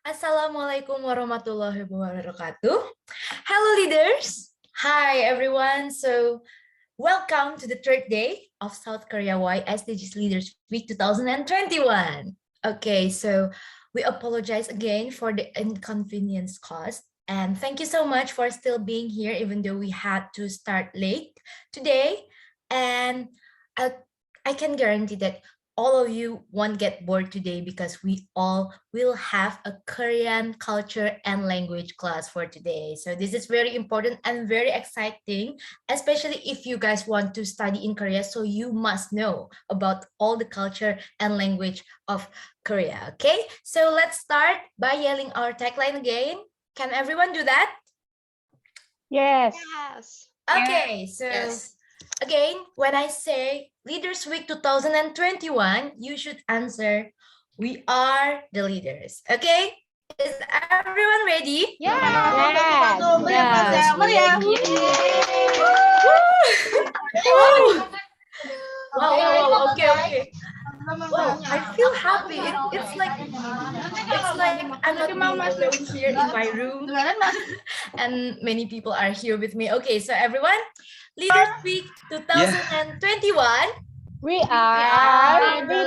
Assalamualaikum warahmatullahi wabarakatuh. Hello, leaders. Hi, everyone. So, welcome to the third day of South Korea Y SDGs Leaders Week 2021. Okay, so we apologize again for the inconvenience caused. And thank you so much for still being here, even though we had to start late today. And I can guarantee that all of you won't get bored today because we all will have a Korean culture and language class for today. So this is very important and very exciting, especially if you guys want to study in Korea. So you must know about all the culture and language of Korea. Okay, so let's start by yelling our tagline again. Can everyone do that? Yes. Yes. Okay, so again, when I say Leaders Week 2021, you should answer, we are the leaders. Okay? Is everyone ready? Yeah. Yes. Yes. Wow. Wow. Okay. Wow, I feel happy. It's like I'm not being alone here in my room, and many people are here with me. Okay, so everyone, Leaders Week 2021. We are are the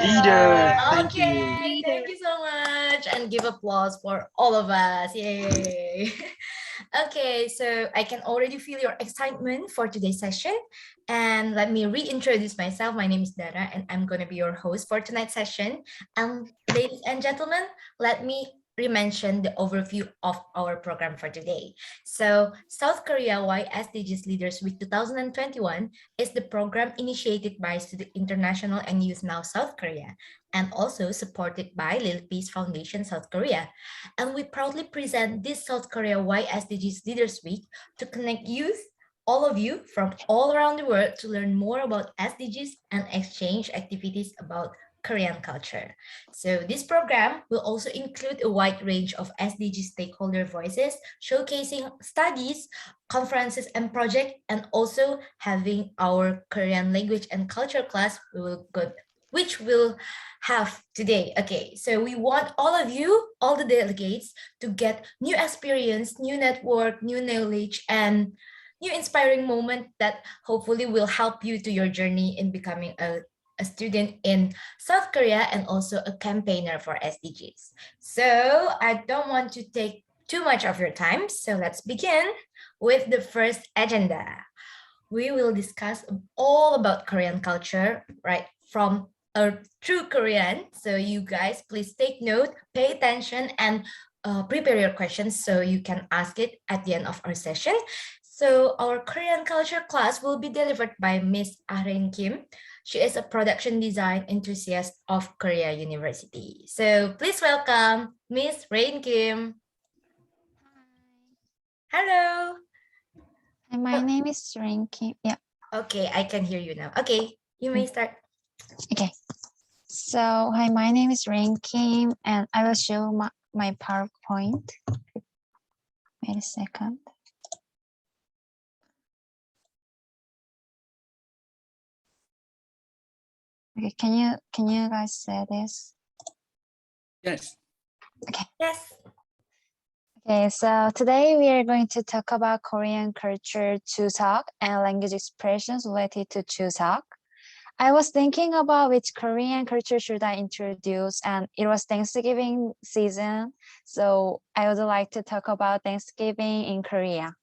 leaders. Thank Okay, you. thank you so much, and give applause for all of us. Yay. Okay, so I can already feel your excitement for today's session. And let me reintroduce myself. My name is Dara, and I'm going to be your host for tonight's session. And ladies and gentlemen, let me re-mention the overview of our program for today. So, South Korea Y SDGs Leaders Week 2021 is the program initiated by Student International and Youth Now South Korea, and also supported by Little Peace Foundation South Korea. And we proudly present this South Korea Y SDGs Leaders Week to connect youth, all of you from all around the world, to learn more about SDGs and exchange activities about Korean culture. So this program will also include a wide range of SDG stakeholder voices, showcasing studies, conferences, and projects, and also having our Korean language and culture class which will have today. Okay, so we want all of you, all the delegates, to get new experience, new network, new knowledge, and new inspiring moment that hopefully will help you to your journey in becoming a student in South Korea and also a campaigner for SDGs. So I don't want to take too much of your time. So let's begin with the first agenda. We will discuss all about Korean culture, right? From a true Korean. So you guys, please take note, pay attention, and prepare your questions so you can ask it at the end of our session. So our Korean culture class will be delivered by Miss Arin Kim. She is a production design enthusiast of Korea University. So please welcome Miss Rain Kim. Hello. Hi, my name is Rinky. Yeah. Okay, I can hear you now. Okay, you may start. Okay. So, hi, my name is Rinky, and I will show my PowerPoint. Wait a second. Okay, can you guys say this? Yes. Okay. Yes. Okay, so today we are going to talk about Korean culture Chuseok and language expressions related to Chuseok. I was thinking about which Korean culture should I introduce, and it was Thanksgiving season, so I would like to talk about Thanksgiving in Korea.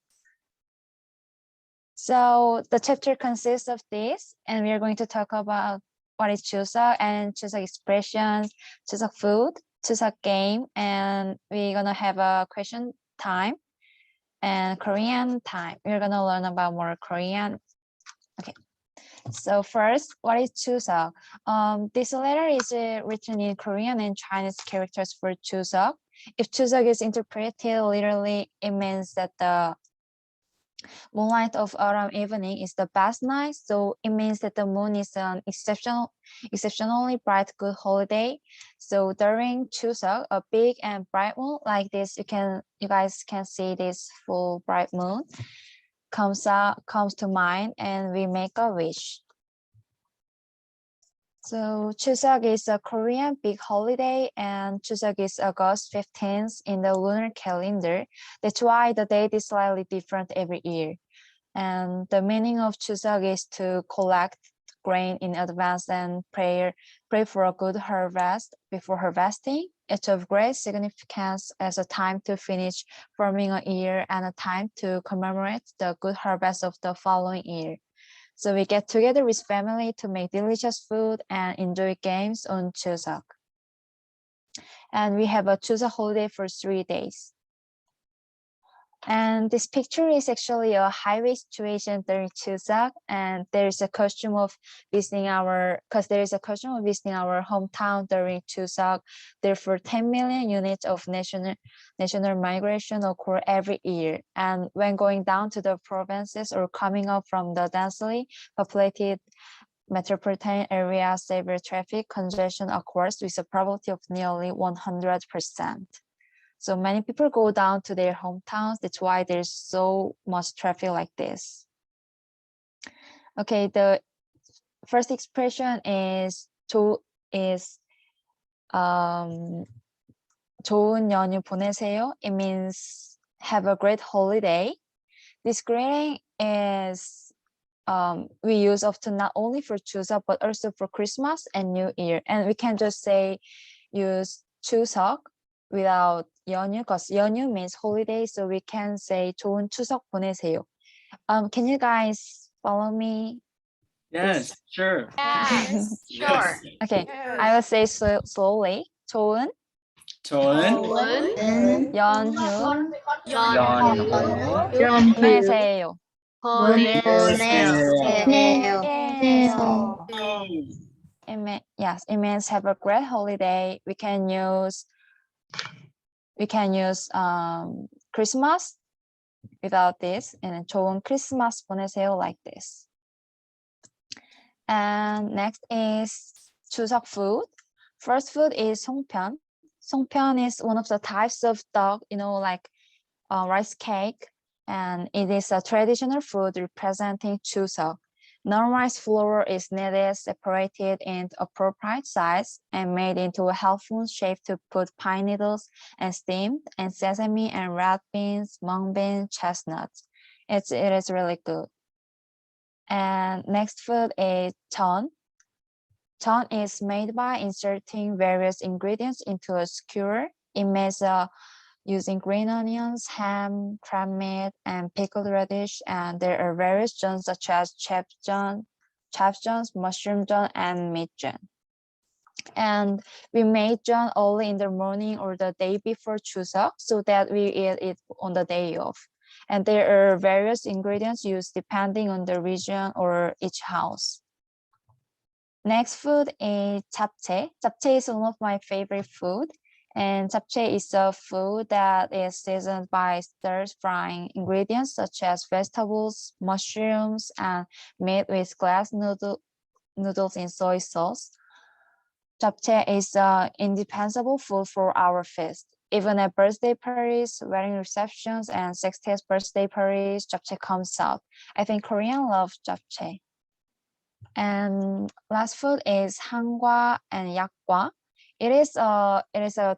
So the chapter consists of this, and we are going to talk about what is Chuseok and Chuseok expressions, Chuseok food, Chuseok game, and we're gonna have a question time and Korean time. We're gonna learn about more Korean. Okay. So first, what is Chuseok? This letter is written in Korean and Chinese characters for Chuseok. If Chuseok is interpreted literally, it means that the moonlight of autumn evening is the best night. So it means that the moon is an exceptionally bright, good holiday. So during Chuseok, a big and bright moon like this, you guys can see this full bright moon comes to mind, and we make a wish. So Chuseok is a Korean big holiday, and Chuseok is August 15th in the lunar calendar. That's why the date is slightly different every year. And the meaning of Chuseok is to collect grain in advance and pray for a good harvest before harvesting. It's of great significance as a time to finish farming a year and a time to commemorate the good harvest of the following year. So we get together with family to make delicious food and enjoy games on Chuseok. And we have a Chuseok holiday for 3 days. And this picture is actually a highway situation during Chuseok, and there's a costume of visiting our hometown during Chuseok. Therefore, 10 million units of national migration occur every year. And when going down to the provinces or coming up from the densely populated metropolitan area, severe traffic congestion occurs with a probability of nearly 100%. So many people go down to their hometowns. That's why there's so much traffic like this. Okay, the first expression is 좋은 연휴 보내세요. It means have a great holiday. This greeting is we use often not only for Chuseok but also for Christmas and New Year. And we can just say use Chuseok without 연휴, because 연휴 means holiday, so we can say 좋은 추석 보내세요. Can you guys follow me? Yes, sure. Yes. Sure. Okay, I will say slowly. 좋은 좋은 연휴 연휴 보내세요. Yes, it means have a great holiday. We can use Christmas without this, and 좋은 크리스마스 보내세요 like this. And next is 추석 food. First food is 송편. 송편 is one of the types of dog, like rice cake, and it is a traditional food representing 추석. Non-rice flour is kneaded, separated into appropriate size, and made into a helpful shape to put pine needles and steamed, and sesame and red beans, mung beans, chestnuts. It is really good. And next food is 전. 전 is made by inserting various ingredients into a skewer. It makes using green onions, ham, crab meat, and pickled radish. And there are various jons such as chapjeon, mushroom jeon, and meat jeon. And we made jeon early in the morning or the day before Chuseok so that we eat it on the day of. And there are various ingredients used depending on the region or each house. Next food is japchae. Japchae is one of my favorite food. And japchae is a food that is seasoned by stir-frying ingredients such as vegetables, mushrooms, and meat with glass noodles in soy sauce. Japchae is an indispensable food for our feast. Even at birthday parties, wedding receptions, and 60th birthday parties, japchae comes out. I think Koreans love japchae. And last food is hangwa and yakgwa. It is a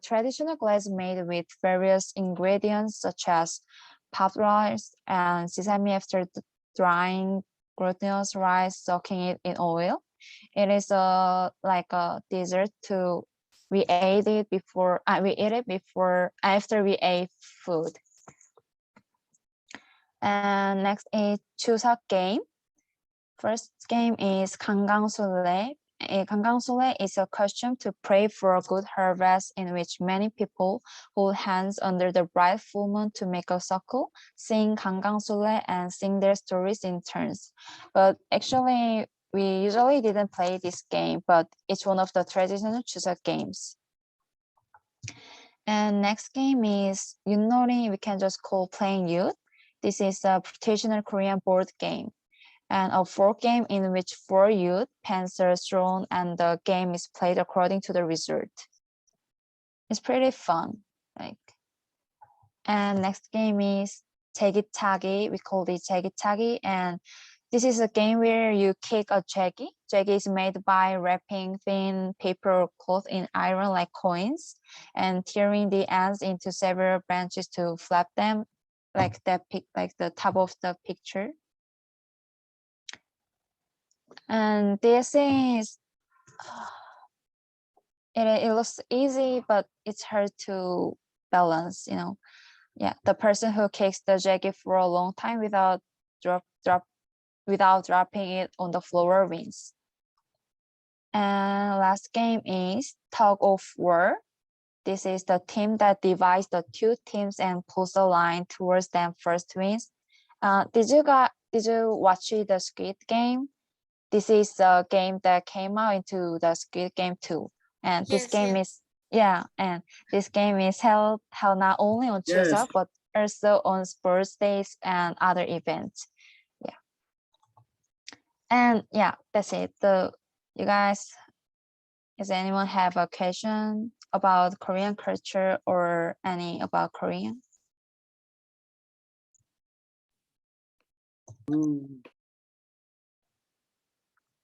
traditional glaze made with various ingredients such as puffed rice and sesame after drying glutinous rice, soaking it in oil. It is like a dessert we eat it before after we ate food. And next is 추석 game. First game is 강강술래. 강강술래 is a custom to pray for a good harvest in which many people hold hands under the bright full moon to make a circle, sing 강강술래, and sing their stories in turns. But actually, we usually didn't play this game, but it's one of the traditional 추석 games. And next game is 윷놀이. We can just call playing youth. This is a traditional Korean board game and a folk game in which 4 youth pens are thrown and the game is played according to the result. It's pretty fun. And next game is 제기차기. We call it 제기차기, and This is a game where you kick a jaggy. Jaggy is made by wrapping thin paper cloth in iron like coins and tearing the ends into several branches to flap them like the top of the picture. And this is it looks easy, but it's hard to balance, you know. Yeah, the person who kicks the jaggy for a long time without dropping it on the floor wins. And last game is tug of war. This is the team that divides the two teams and pulls the line towards them first wins. Did you watch the Squid Game? This is the game that came out into the Squid Game 2. And this Yes, game yes. is and this game is held not only on Yes. Chuseok but also on sports days and other events. Yeah. And yeah, that's it. You guys, does anyone have a question about Korean culture or any about Korean?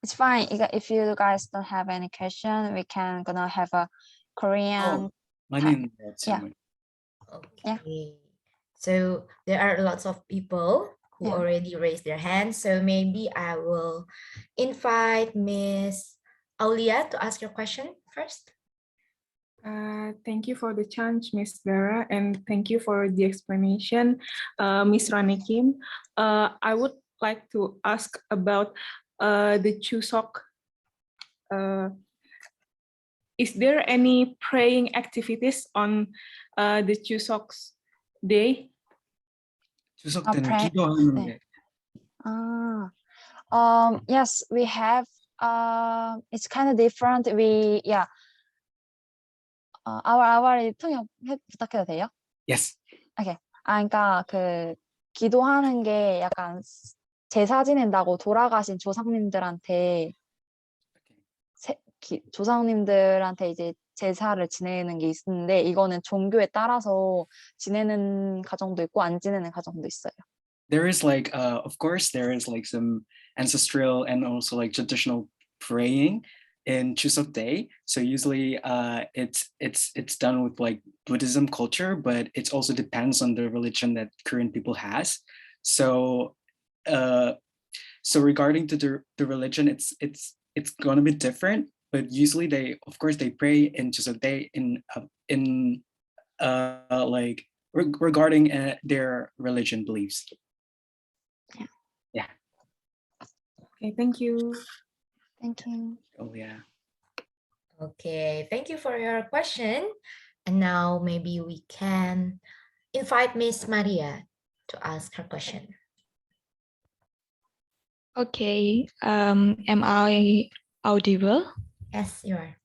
It's fine. If you guys don't have any question, we can gonna have a Korean. 많이 있는 것 Yeah. 질문. Okay. Yeah. So there are lots of people who Yeah. already raised their hands. So maybe I will invite Miss Aulia to ask your question first. Thank you for the chance, Miss Dara, and thank you for the explanation, Miss Rani Kim. I would like to ask about the Chuseok. Is there any praying activities on the Chuseok's day? 추석 아, 때는 pray- 기도하는 네. 게 Yes, we have. It's kind of different. our 통역 부탁해도 돼요? yes. 그러니까 그 기도하는 게 약간 제사 지낸다고 돌아가신 조상님들한테 조상님들한테 이제 제사를 지내는 게 있는데 이거는 종교에 따라서 지내는 가정도 있고 안 지내는 가정도 있어요. There is like of course there is like some ancestral and also like traditional praying in Chuseok Day. So usually it's done with like Buddhism culture, but it also depends on the religion that Korean people has. So regarding to the religion, it's gonna be different, but usually they pray in Chuseok Day in like regarding their religion beliefs. Okay, thank you. Thank you. Oh yeah. Okay, thank you for your question. And now maybe we can invite Miss Maria to ask her question. Okay, am I audible? Yes, you are.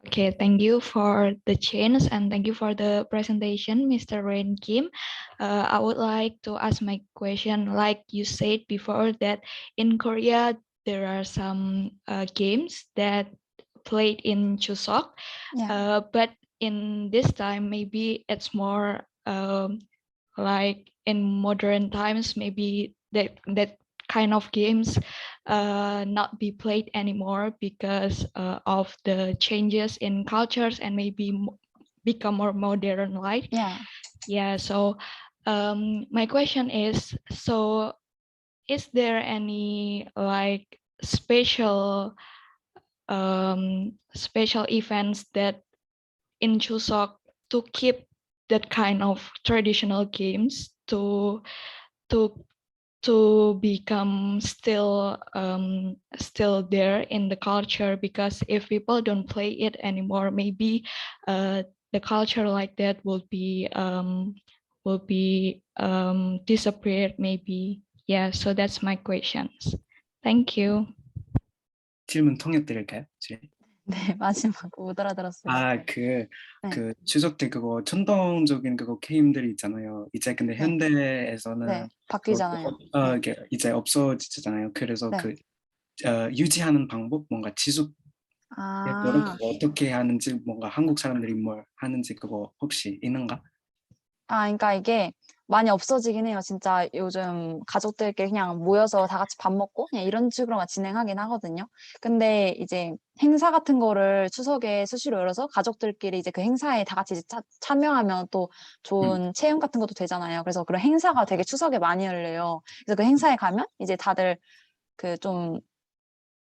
Okay, thank you for the chance and thank you for the presentation, Mr. Rain Kim. I would like to ask my question, like you said before that in Korea, there are some games that played in Chuseok, Yeah. but in this time, maybe it's more like in modern times, maybe that kind of games not be played anymore because of the changes in cultures and maybe become more modern life. Yeah. So my question is, so is there any like special events that in Chuseok to keep that kind of traditional games to become still there in the culture? Because if people don't play it anymore, maybe the culture like that will be disappeared maybe. Yeah, so that's my questions. Thank you. 질문 통역 드릴까요? 네, 마지막 못 알아들었어요. 그 추석 때 그거 전통적인 그거 게임들이 있잖아요. 이제 근데 네. 현대에서는 네, 바뀌잖아요. 이게 이제 없어지잖아요. 그래서 네. 그 유지하는 방법, 뭔가 지속 그거 어떻게 하는지, 뭔가 한국 사람들이 뭘 하는지 그거 혹시 있는가? 그러니까 이게 많이 없어지긴 해요. 진짜 요즘 가족들끼리 그냥 모여서 다 같이 밥 먹고 그냥 이런 식으로만 진행하긴 하거든요. 근데 이제 행사 같은 거를 추석에 수시로 열어서 가족들끼리 이제 그 행사에 다 같이 이제 참여하면 또 좋은 체험 같은 것도 되잖아요. 그래서 그런 행사가 되게 추석에 많이 열려요. 그래서 그 행사에 가면 이제 다들 그 좀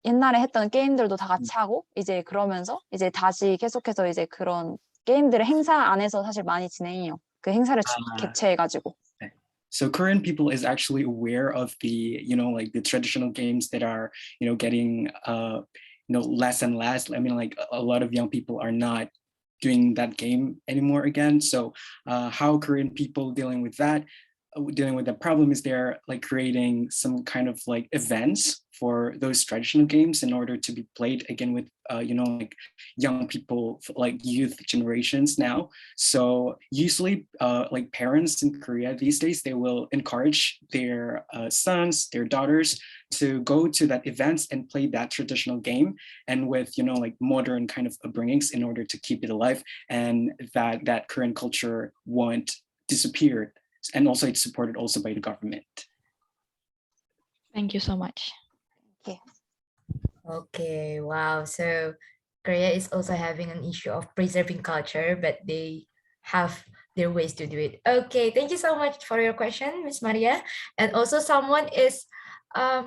옛날에 했던 게임들도 다 같이 하고 이제 그러면서 이제 다시 계속해서 이제 그런 게임들을 행사 안에서 사실 많이 진행해요. 그 행사를 개최해가지고. So Korean people is actually aware of the, like the traditional games that are, getting, less and less. I mean, like a lot of young people are not doing that game anymore again. So how Korean people dealing with that? Dealing with the problem is they're like creating some kind of like events for those traditional games in order to be played again with like young people, like youth generations now. So usually like parents in Korea these days, they will encourage their sons, their daughters to go to that events and play that traditional game, and with like modern kind of upbringings in order to keep it alive, and that Korean culture won't disappear. And also it's supported also by the government. Thank you so much. Okay, wow. So Korea is also having an issue of preserving culture, but they have their ways to do it. Okay, thank you so much for your question, Miss Maria. And also someone is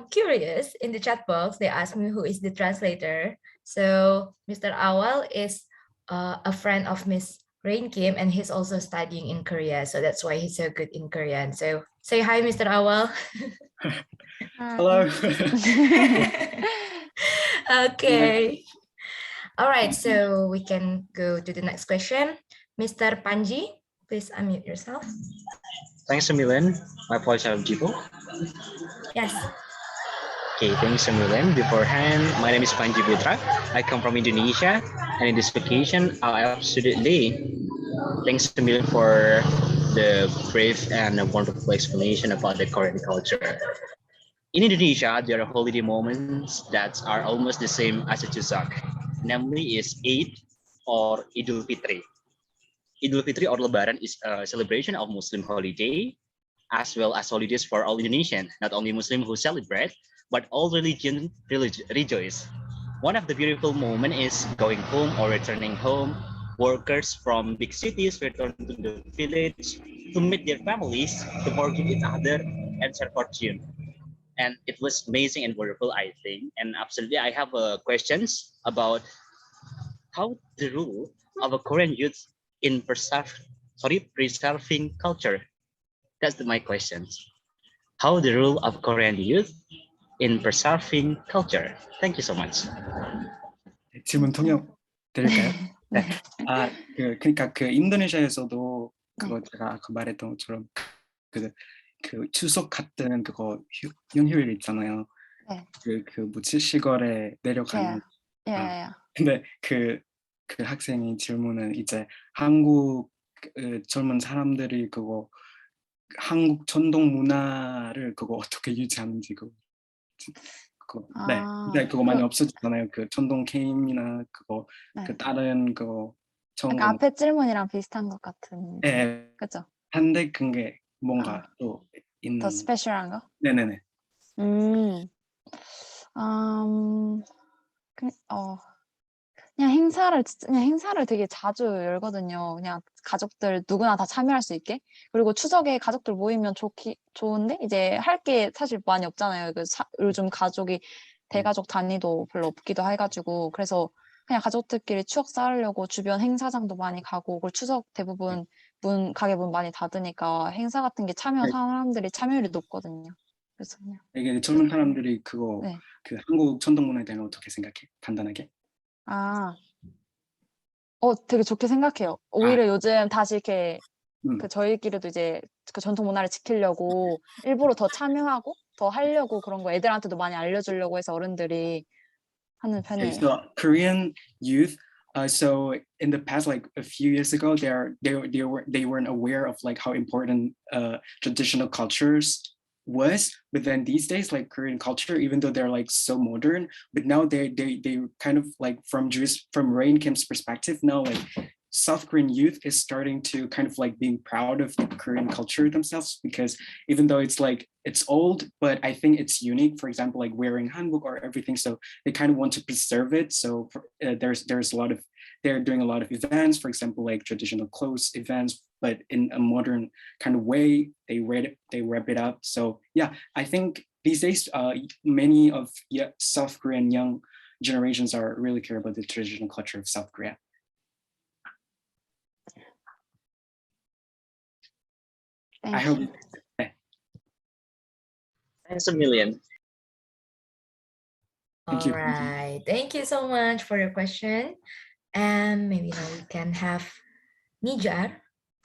curious in the chat box. They asked me who is the translator. So Mr. Awal is a friend of Miss Rain Kim, and he's also studying in Korea. So that's why he's so good in Korean. So say hi, Mr. Awal. Hello. Okay. All right, so we can go to the next question. Mr. Panji, please unmute yourself. Thanks, Milan. My pleasure, Jibo. Yes. Okay, thanks, Milan. Beforehand, my name is Panji Putra. I come from Indonesia, and in this vacation, I absolutely thanks to Milan for the brave and wonderful explanation about the Korean culture. In Indonesia, there are holiday moments that are almost the same as a Chuseok, namely is Eid or Idul Fitri. Idul Fitri or Lebaran is a celebration of Muslim holiday, as well as holidays for all Indonesians, not only Muslim who celebrate, but all religions rejoice. One of the beautiful moments is going home or returning home. Workers from big cities return to the village to meet their families, to forgive each other, and share fortune. And it was amazing and wonderful, I think. And absolutely, I have questions about how the role of a Korean youth in preserving culture. That's my questions. How the role of Korean youth in preserving culture. Thank you so much. 질문 통역 드릴까요? 네. 그러니까 그 인도네시아에서도 그거 제가 아까 말했던 것처럼 그 추석 같은 그거 연휴일 있잖아요. 네. 그 뭐지 시골에 내려가는. 근데 그 학생이 질문은 이제 한국 젊은 사람들이 그거 한국 전통 문화를 그거 어떻게 유지하는지 그거. 네, 근데 그거 많이 없어졌잖아요. 그 전동 게임이나 그거 그 다른 그거 그러니까 앞에 질문이랑 비슷한 것 같은. 네, 그죠? 한데 그게 뭔가 또 있는. 더 스페셜한 거? 네네네. 그냥 행사를 되게 자주 열거든요. 그냥 가족들 누구나 다 참여할 수 있게. 그리고 추석에 가족들 모이면 좋은데 이제 할 게 사실 많이 없잖아요. 요즘 가족이 대가족 단위도 별로 없기도 해가지고 그래서 그냥 가족들끼리 추억 쌓으려고 주변 행사장도 많이 가고 그리고 추석 대부분 가게 문 많이 닫으니까 행사 같은 게 사람들이 참여율이 높거든요. 그래서 그냥 이게 젊은 사람들이 그거 그 한국 전통 문화에 대한 어떻게 생각해? 간단하게? 되게 좋게 생각해요. 오히려 요즘 다시 이렇게 그 저희끼리도 이제 그 전통 문화를 지키려고 일부러 더 참여하고 더 하려고 그런 거 애들한테도 많이 알려주려고 해서 어른들이 하는 편이에요. So Korean youth, so in the past, like a few years ago, they weren't aware of like how important traditional cultures was, but then these days, like Korean culture, even though they're like so modern, but now they kind of like from Rain Kim's perspective, now like South Korean youth is starting to kind of like being proud of the Korean culture themselves, because even though it's like it's old, but I think it's unique. For example, like wearing hanbok or everything, so they kind of want to preserve it. So there's a lot of, they're doing a lot of events, for example, like traditional clothes events, but in a modern kind of way. They wrap it up. So yeah, I think these days many of South Korean young generations are really care about the traditional culture of South Korea. I Thank hope. you. Thanks a million. Thank All you. right. Thank you so much for your question. And maybe now we can have Nijar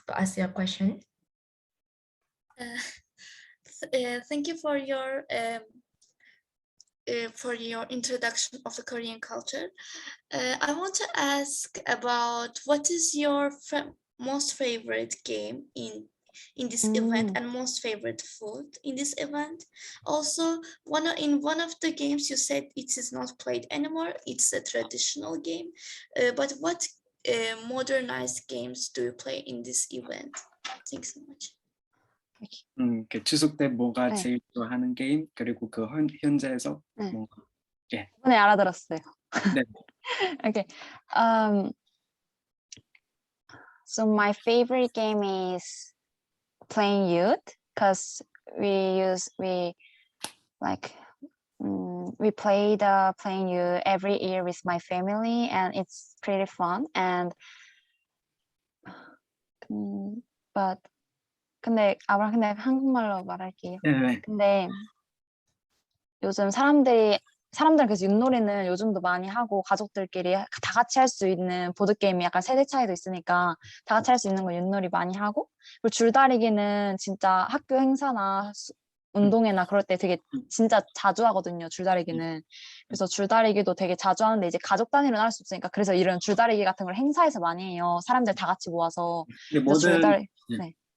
to ask your question. Thank you for your introduction of the Korean culture. I want to ask about what is your most favorite game in this event and most favorite food in this event. Also, in one of the games you said it is not played anymore. It's a traditional game. But what modernized games do you play in this event? Thanks so much. 그 추석 때 뭐가 네. 제일 좋아하는 게임, 그리고 그 현재에서 네. 뭐 이번에 알아들었어요. 네. Okay. So my favorite game is playing youth, because we play the playing youth every year with my family, and it's pretty fun. And 근데 한국말로 말할게요. 네. 근데 요즘 사람들은 그래서 윷놀이는 요즘도 많이 하고, 가족들끼리 다 같이 할 수 있는 보드게임이 약간 세대 차이도 있으니까 다 같이 할 수 있는 거 윷놀이 많이 하고, 그리고 줄다리기는 진짜 학교 행사나 운동회나 그럴 때 되게 진짜 자주 하거든요, 줄다리기는. 그래서 줄다리기도 되게 자주 하는데 이제 가족 단위로는 할 수 없으니까, 그래서 이런 줄다리기 같은 걸 행사에서 많이 해요. 사람들 다 같이 모아서.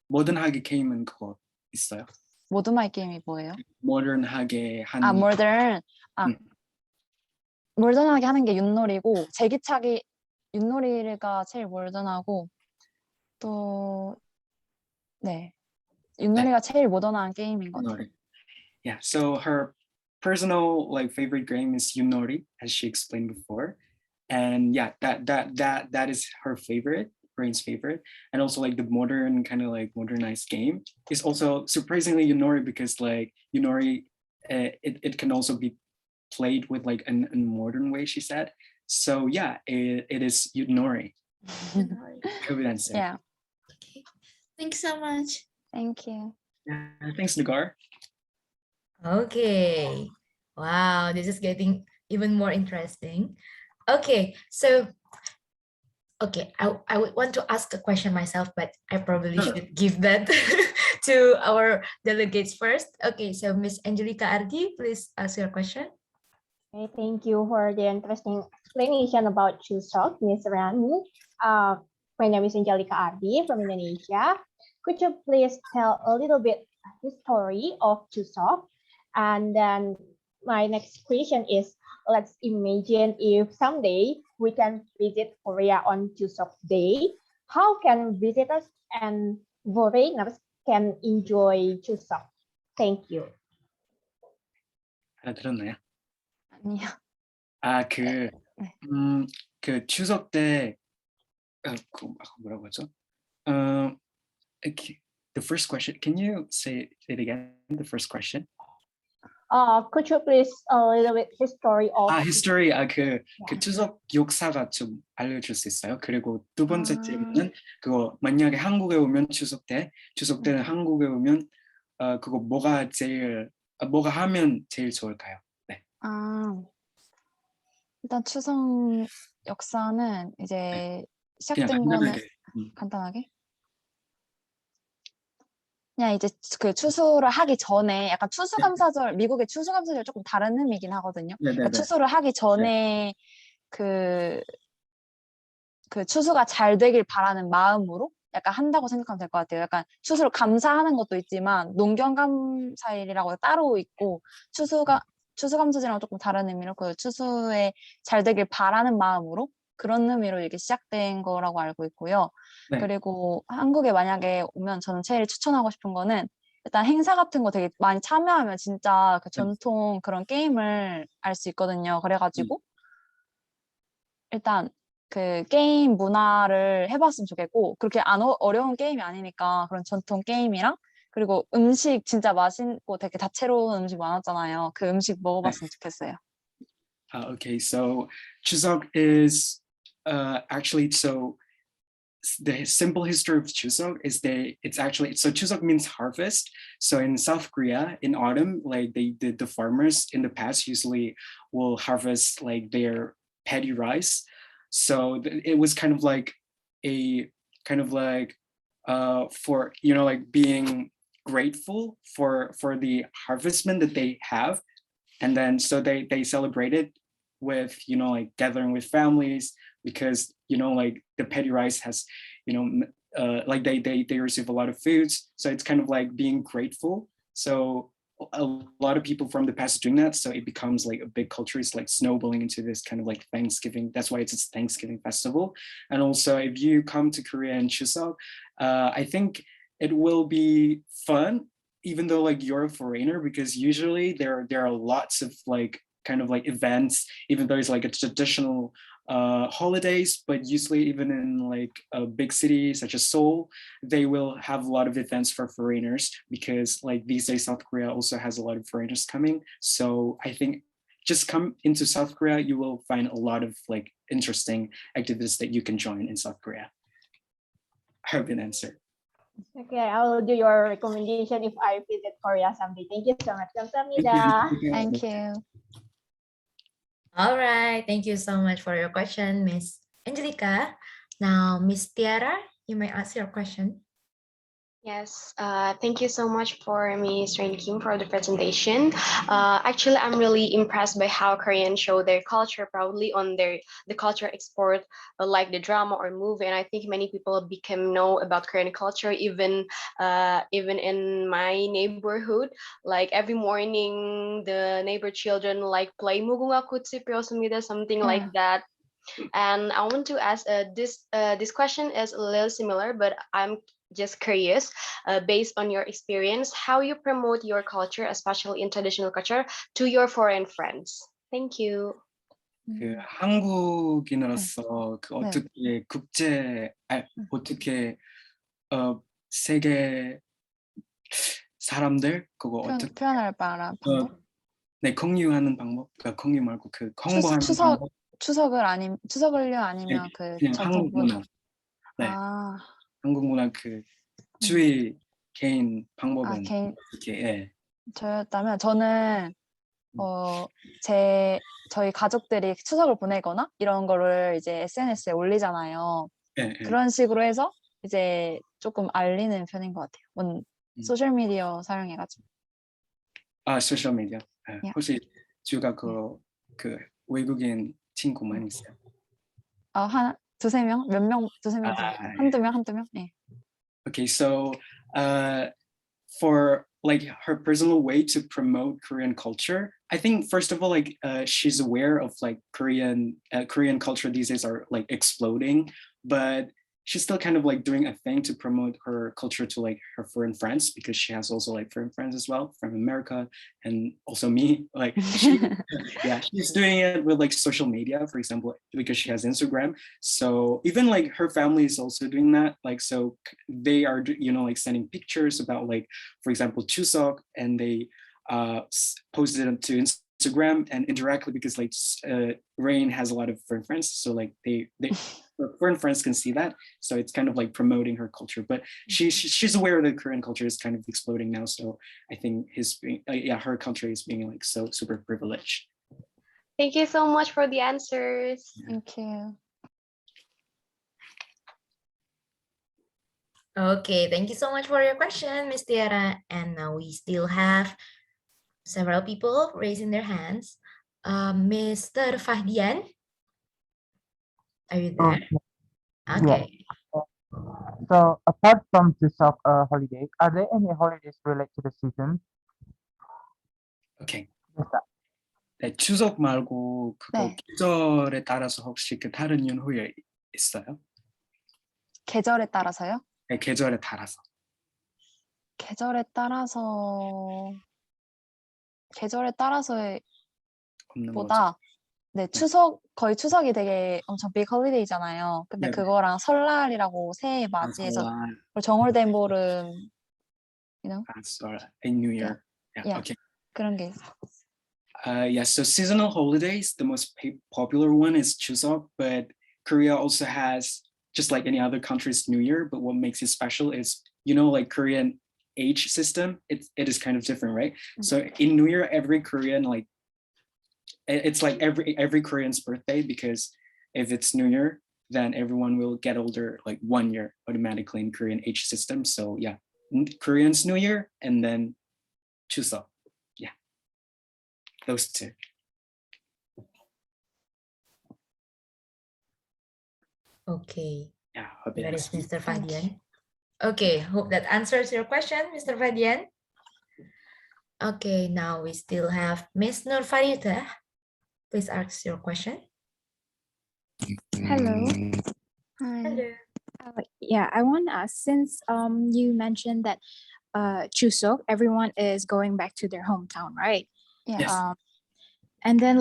모던하게 게임은 그거 있어요? 모던하게 게임이 뭐예요? 모던하게 하는. 모던하게 하는 게 윷놀이고, 제기차기 윷놀이가 제일 모던하고, 또 네, 윷놀이가 제일 모던한 게임인 것 같아요. Yeah, so her personal like favorite game is Yunori, as she explained before, and yeah, that is her favorite, Rain's favorite, and also like the modern kind of like modernized game is also surprisingly Yunori, because like Yunori, it can also be played with like a modern way, she said. So yeah, it is Yunori. Good answer. Yeah. Okay. Thanks so much. Thank you. Yeah, thanks, Nagar. Okay. Wow, this is getting even more interesting. Okay, so I would want to ask a question myself, but I probably should give that to our delegates first. Okay, so Miss Angelica Ardi, please ask your question. Okay, thank you for the interesting explanation about Chuseok, Miss Rani. My name is Angelica Ardi from Indonesia. Could you please tell a little bit history of Chuseok? And then my next question is, let's imagine if someday we can visit Korea on Chuseok Day. How can visitors and foreigners can enjoy Chuseok? Thank you. 알아들었나요? 아니요. 그 추석 때 뭐라고 하죠? The first question, can you say it again? The first question. Could you please a little bit history of history. 그 추석 역사가 좀 알려줄 수 있어요? 그리고 두 번째 질문은 그거 만약에 한국에 오면 추석 때는 한국에 오면 그거 뭐가 하면 제일 좋을까요? 네. 일단 추석 역사는 이제 시작된 거는 간단하게. 그냥 이제 그 추수를 하기 전에 약간 추수감사절, 미국의 추수감사절 조금 다른 의미긴 하거든요. 그러니까 추수를 하기 전에 그 추수가 잘 되길 바라는 마음으로 약간 한다고 생각하면 될 것 같아요. 약간 추수를 감사하는 것도 있지만 농경감사일이라고 따로 있고, 추수감사절이랑 조금 다른 의미로 그 추수에 잘 되길 바라는 마음으로 그런 의미로 이게 시작된 거라고 알고 있고요. 네. 그리고 한국에 만약에 오면 저는 제일 추천하고 싶은 거는 일단 행사 같은 거 되게 많이 참여하면 진짜 그 전통 그런 게임을 알 수 있거든요. 그래가지고 일단 그 게임 문화를 해봤으면 좋겠고 그렇게 어려운 게임이 아니니까 그런 전통 게임이랑 그리고 음식 진짜 맛있고 되게 다채로운 음식 많았잖아요. 그 음식 먹어봤으면 좋겠어요. Okay, so Chuseok is actually the simple history of Chuseok is it's actually so Chuseok means harvest. So in South Korea in autumn, like the farmers in the past usually will harvest like their paddy rice. So it was kind of like a kind of like for like being grateful for the harvestment that they have, and then so they celebrated with like gathering with families, because like the petty rice has like they receive a lot of foods, so it's kind of like being grateful. So a lot of people from the past doing that, so it becomes like a big culture. It's like snowballing into this kind of like Thanksgiving. That's why it's a Thanksgiving festival. And also if you come to Korea in Chuseok, I think it will be fun, even though like you're a foreigner, because usually there are lots of like kind of like events, even though it's like a traditional holidays, but usually even in like a big city such as Seoul, they will have a lot of events for foreigners, because like these days South Korea also has a lot of foreigners coming. So I think just come into South Korea, you will find a lot of like interesting activities that you can join in South Korea. I hope it answered. Okay, I will do your recommendation if I visit Korea someday. Thank you so much. 감사합니다. Thank you. All right, thank you so much for your question, Miss Angelica. Now, Miss Tiara, you may ask your question. Yes, thank you so much for Ms. Rain Kim for the presentation. Actually, I'm really impressed by how Koreans show their culture proudly on the culture export, like the drama or movie. And I think many people become know about Korean culture, even in my neighborhood. Like every morning, the neighbor children like play 무궁화 꽃이 피었습니다, something like that. And I want to ask this question is a little similar, but I'm just curious, based on your experience, how you promote your culture, especially in traditional culture, to your foreign friends. Thank you. 그 한국인으로서 그 어떻게 어떻게 세계 사람들 그거 어떻게 표현할 방법? 네, 공유하는 방법, 그러니까 공유 말고 그 홍보하는 방법. 추석을요 아니면 그 그냥 한국 문화. 네. 아. 한국 문화 그 주의 개인 방법은 개인. 어떻게? 예. 저였다면 저는 저희 가족들이 추석을 보내거나 이런 거를 이제 SNS에 올리잖아요. 예. 그런 식으로 해서 이제 조금 알리는 편인 것 같아요. 소셜 미디어 사용해가지고. 아, 소셜 미디어. Yeah. 혹시 주가 그 외국인 친구 많이 있어요? 두세 명? 몇 명? 두세 명? 한두 명? 네. Okay, so for like her personal way to promote Korean culture, I think first of all, like she's aware of like Korean culture these days are like exploding, but she's still kind of like doing a thing to promote her culture to like her foreign friends, because she has also like foreign friends as well from America, and also me. Like she's doing it with like social media, for example, because she has Instagram. So even like her family is also doing that. Like, so they are, like sending pictures about like, for example, Chuseok, and they posted it to Instagram and indirectly, because like Rain has a lot of foreign friends, so like they her foreign friends can see that, so it's kind of like promoting her culture. But she's aware that Korean culture is kind of exploding now, so I think her culture is being like so super privileged. Thank you so much for the answers. Thank you. Okay, thank you so much for your question, Miss Tiara. And now we still have several people raising their hands. Mr. Fahdian, are you there? Okay. Yeah. So apart from Chuseok holidays, are there any holidays related to the season? Okay. 네, 추석 말고 그거 네. 계절에 따라서 혹시 그 다른 연휴일 있어요? 계절에 따라서요? 네, 계절에 따라서. 계절에 따라서의 없는 거죠. 보다 네, 거의 추석이 되게 엄청 빅 홀리데이잖아요. 근데 네네. 그거랑 설날이라고 새해 맞이해서 설날, 그리고 정월대보름, you know, 설, and New yeah, Year. Yeah, yeah, okay. 그런 게 있어. Yes, so seasonal holidays, the most popular one is Chuseok, but Korea also has, just like any other country's New Year, but what makes it special is, like Korean age system, it is kind of different, right? So in New Year, every Korean, like, it's like every Korean's birthday, because if it's New Year, then everyone will get older like 1 year automatically in Korean age system. So yeah, Korean's New Year and then Chuseok. Yeah, those two. Okay, Yeah, hope it that is answers. Mr. Thank you. Fadian. Okay, hope that answers your question, Mr. Fadian. Okay, now we still have Miss Nur Farida. Please ask your question. Hello. Hi. Hello. Yeah, I want to ask, since you mentioned that Chuseok, everyone is going back to their hometown, right? Yeah. Yes. And then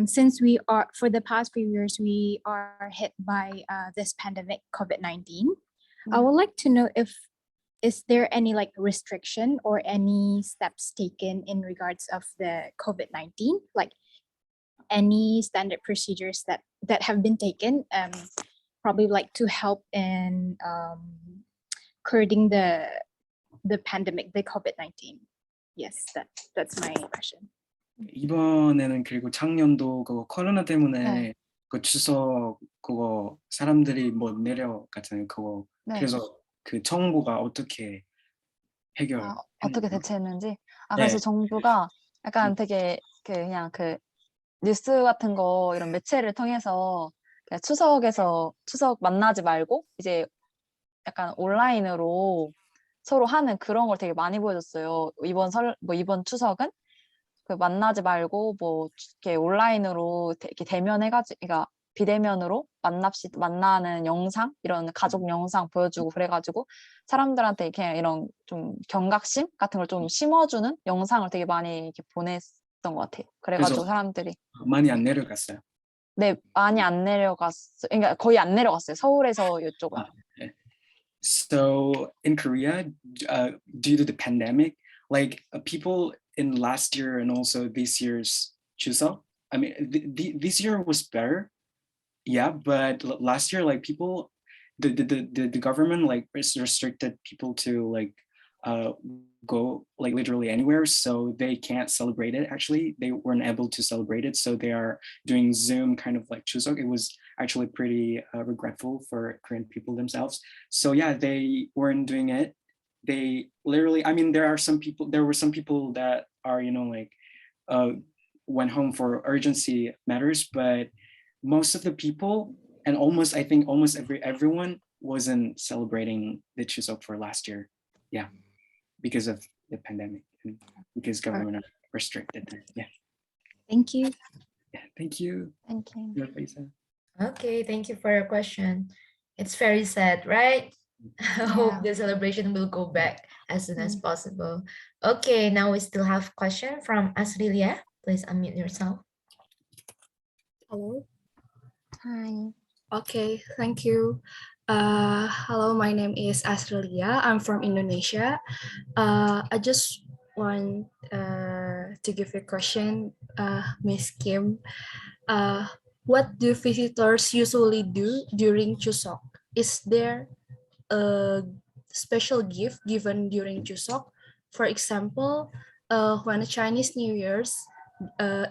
since we are, for the past few years, we are hit by this pandemic, COVID-19. I would like to know is there any restriction or any steps taken in regards of the COVID-19, like any standard procedures that have been taken, probably to help in curbing the pandemic, the COVID-19. Yes, that's my question. 이번에는 그리고 작년도 그거 코로나 때문에 네. 그 추석 그거 사람들이 못 내려갔잖아요. 그거 네. 그래서 그 정부가 어떻게 해결? 어떻게 대처했는지. 네. 그래서 정부가 약간 되게 그냥 그 뉴스 같은 거 이런 매체를 통해서 그냥 추석 만나지 말고 이제 약간 온라인으로 서로 하는 그런 걸 되게 많이 보여줬어요. 이번 추석은 그 만나지 말고 뭐 이렇게 온라인으로 이렇게 대면해가지고, 그러니까 비대면으로 만나는 영상, 이런 가족 영상 보여주고 그래가지고 사람들한테 그냥 이런 좀 경각심 같은 걸 좀 심어주는 영상을 되게 많이 이렇게 보냈던 것 같아요. 그래가지고 그래서 사람들이 많이 안 내려갔어요. 네, 많이 안 내려갔어요. 그러니까 거의 안 내려갔어요. 서울에서 이쪽은. Okay. So in Korea, due to the pandemic, people in last year and also this year's Chuseok, I mean, this year was better, yeah, but last year, people, the government restricted people to go literally anywhere, so they can't celebrate it. Actually, they weren't able to celebrate it, so they are doing Zoom kind of like Chuseok. It was actually pretty regretful for Korean people themselves. So yeah, they weren't doing it. They literally, I mean, there were some people that are went home for urgency matters, but most of the people, and I think almost everyone wasn't celebrating the Chuseok for last year. Yeah, because of the pandemic and because government are restricted. Yeah. Thank you. Yeah, thank you. Thank you. Your Lisa. Okay, thank you for your question. It's very sad, right? I hope the celebration will go back as soon as possible. Okay, now we still have question from Asrilia. Please unmute yourself. Hello. Hi. Okay, thank you. Hello, my name is Asrilia. I'm from Indonesia. I just want to give you a question, Miss Kim. What do visitors usually do during Chuseok? Is there a special gift given during Chuseok? For example, when a Chinese New Year's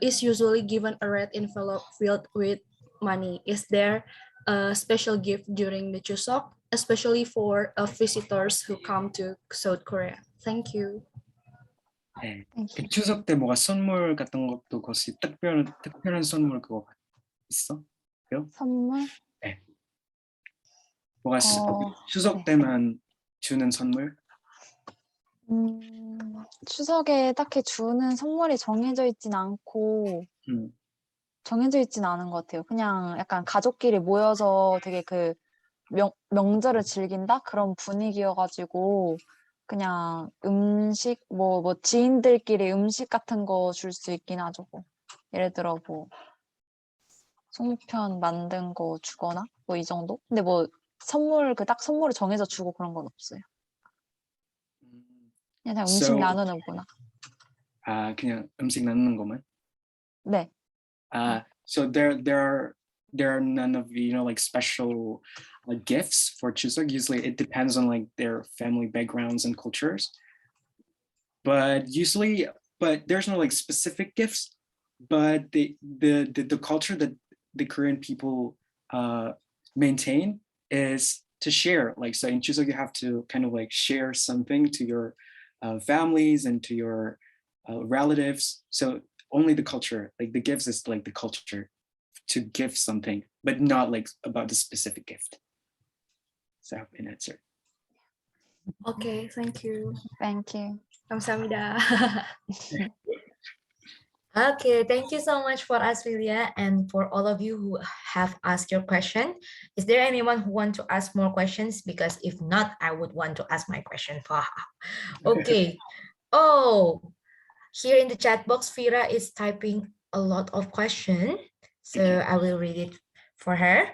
is usually given a red envelope filled with money. Is there a special gift during the Chuseok, especially for visitors who come to South Korea? Thank you. 네. 그 추석 때 뭐가 선물 같은 것도 혹시 특별한 선물 그거 있어? 선물? 네. 뭐가 추석 때만 주는 선물? 추석에 딱히 주는 선물이 정해져 있진 않고 음. 정해져 있진 않은 것 같아요. 그냥 약간 가족끼리 모여서 되게 그 명절을 즐긴다? 그런 분위기여가지고 그냥 음식 뭐 지인들끼리 음식 같은 거 줄 수 있긴 하죠. 뭐. 예를 들어 뭐 송편 만든 거 주거나 뭐 이 정도? 근데 뭐 선물 딱 선물을 정해서 주고 그런 건 없어요. 그냥 음식 So, 나누는 문화. 그냥 음식 나누는 것만. 네. So there are none of like special gifts for Chuseok. Usually it depends on like their family backgrounds and cultures. But there's no like specific gifts. But the culture that the Korean people maintain is to share. Like, so in Chuseok you have to kind of like share something to your families and to your relatives. So only the culture, like the gifts is like the culture to give something, but not like about the specific gift. So I have an answer. Okay, thank you. Thank you. 감사합니다. Okay, thank you so much for Asrilia and for all of you who have asked your question. Is there anyone who want to ask more questions? Because if not, I would want to ask my question. Okay. Oh, here in the chat box, Fira is typing a lot of questions. So I will read it for her.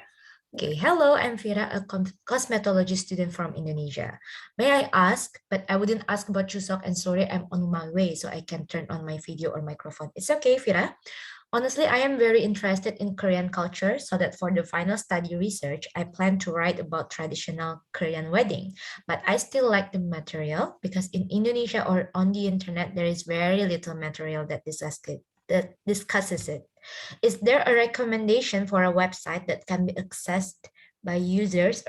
Okay, hello, I'm Fira, a cosmetology student from Indonesia. May I ask, but I wouldn't ask about Chuseok and sorry, I'm on my way, so I can turn on my video or microphone. It's okay, Fira. Honestly, I am very interested in Korean culture, so that for the final study research, I plan to write about traditional Korean wedding. But I still like the material because in Indonesia or on the internet, there is very little material that discusses it. Is there a recommendation for a website that can be accessed by users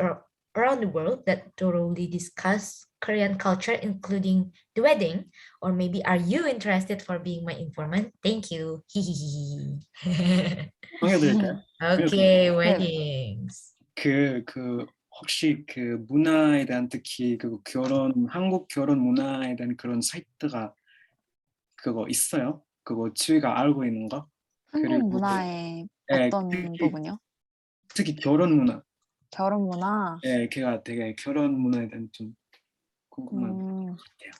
around the world that thoroughly discuss Korean culture, including the wedding? Or maybe are you interested for being my informant? Thank you. Okay, weddings. 혹시 그 문화에 대한 특히 그 한국 결혼 문화에 대한 그런 사이트가 그거 있어요? 그거 지휘가 알고 있는 거? 한국 문화의 어떤 부분이요? 특히 결혼 문화. 결혼 문화? 네, 걔가 되게 결혼 문화에 대한 좀 궁금한 것 같아요.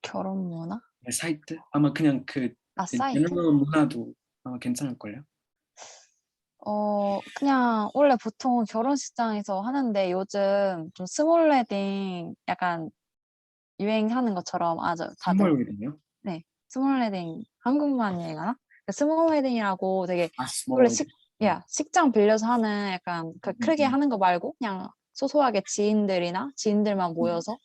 결혼 문화? 네, 사이트? 아마 그냥 그 사이트? general 문화도 아마 괜찮을걸요? 그냥 원래 보통 결혼식장에서 하는데 요즘 좀 스몰 웨딩 약간 유행하는 것처럼 다들 스몰 웨딩이요? 네, 스몰 웨딩 한국만 유행하나? 스몰 웨딩이라고 되게 스몰 원래 식장 빌려서 하는 약간 크게 하는 거 말고 그냥 소소하게 지인들만 모여서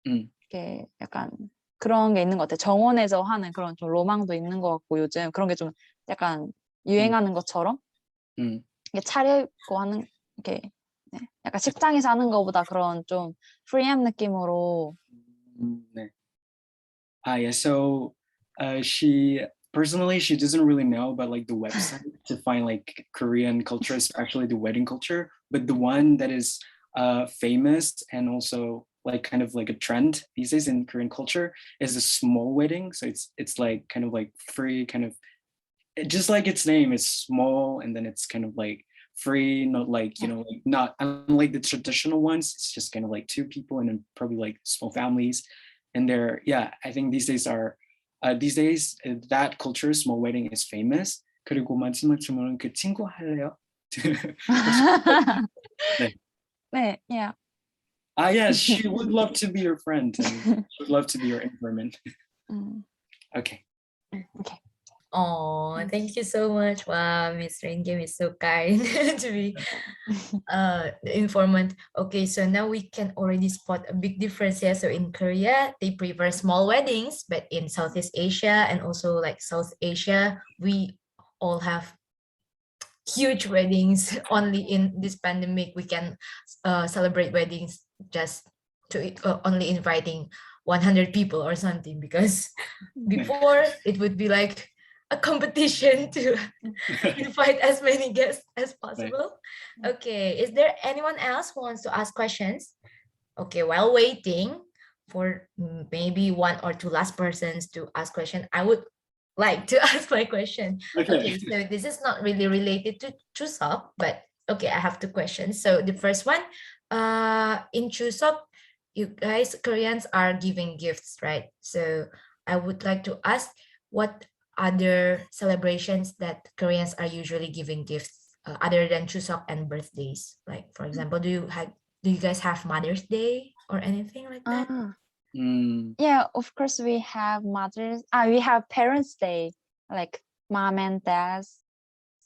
이렇게 약간 그런 게 있는 것 같아요. 정원에서 하는 그런 좀 로망도 있는 것 같고 요즘 그런 게 좀 약간 유행하는 것처럼 이게 차려입고 하는 게 약간 식장에서 하는 것보다 그런 좀 프리한 느낌으로. 네. Yeah. So she doesn't really know about like the website to find like Korean culture, especially the wedding culture. But the one that is famous and also like kind of like a trend these days in Korean culture is a small wedding. So it's like kind of like free, kind of just like its name, it's small and then it's kind of like free, not like, you know, like not unlike the traditional ones. It's just kind of like two people and then probably like small families. And I think these days that culture, small wedding, is famous. 그리고 마지막 질문은 그 친구 할래요? 네. 네, yeah. Yeah, she would love to be your friend and she would love to be your informant. Okay. Okay. Oh, thank you so much. Wow, Miss Rain Kim is so kind to be the informant. Okay, so now we can already spot a big difference here. So in Korea, they prefer small weddings, but in Southeast Asia and also like South Asia, we all have huge weddings. Only in this pandemic, we can celebrate weddings just to only inviting 100 people or something, because before it would be like a competition to invite as many guests as possible. Okay, is there anyone else who wants to ask questions? Okay, while waiting, for maybe one or two last persons to ask question, I would like to ask my question. Okay, so this is not really related to Chuseok, but okay, I have two questions. So the first one, in Chuseok, you guys Koreans are giving gifts, right? So I would like to ask, what other celebrations that Koreans are usually giving gifts other than Chuseok and birthdays? Like, for example, do you guys have Mother's Day or anything like that? Yeah, of course we have we have Parents' Day, like mom and dad's,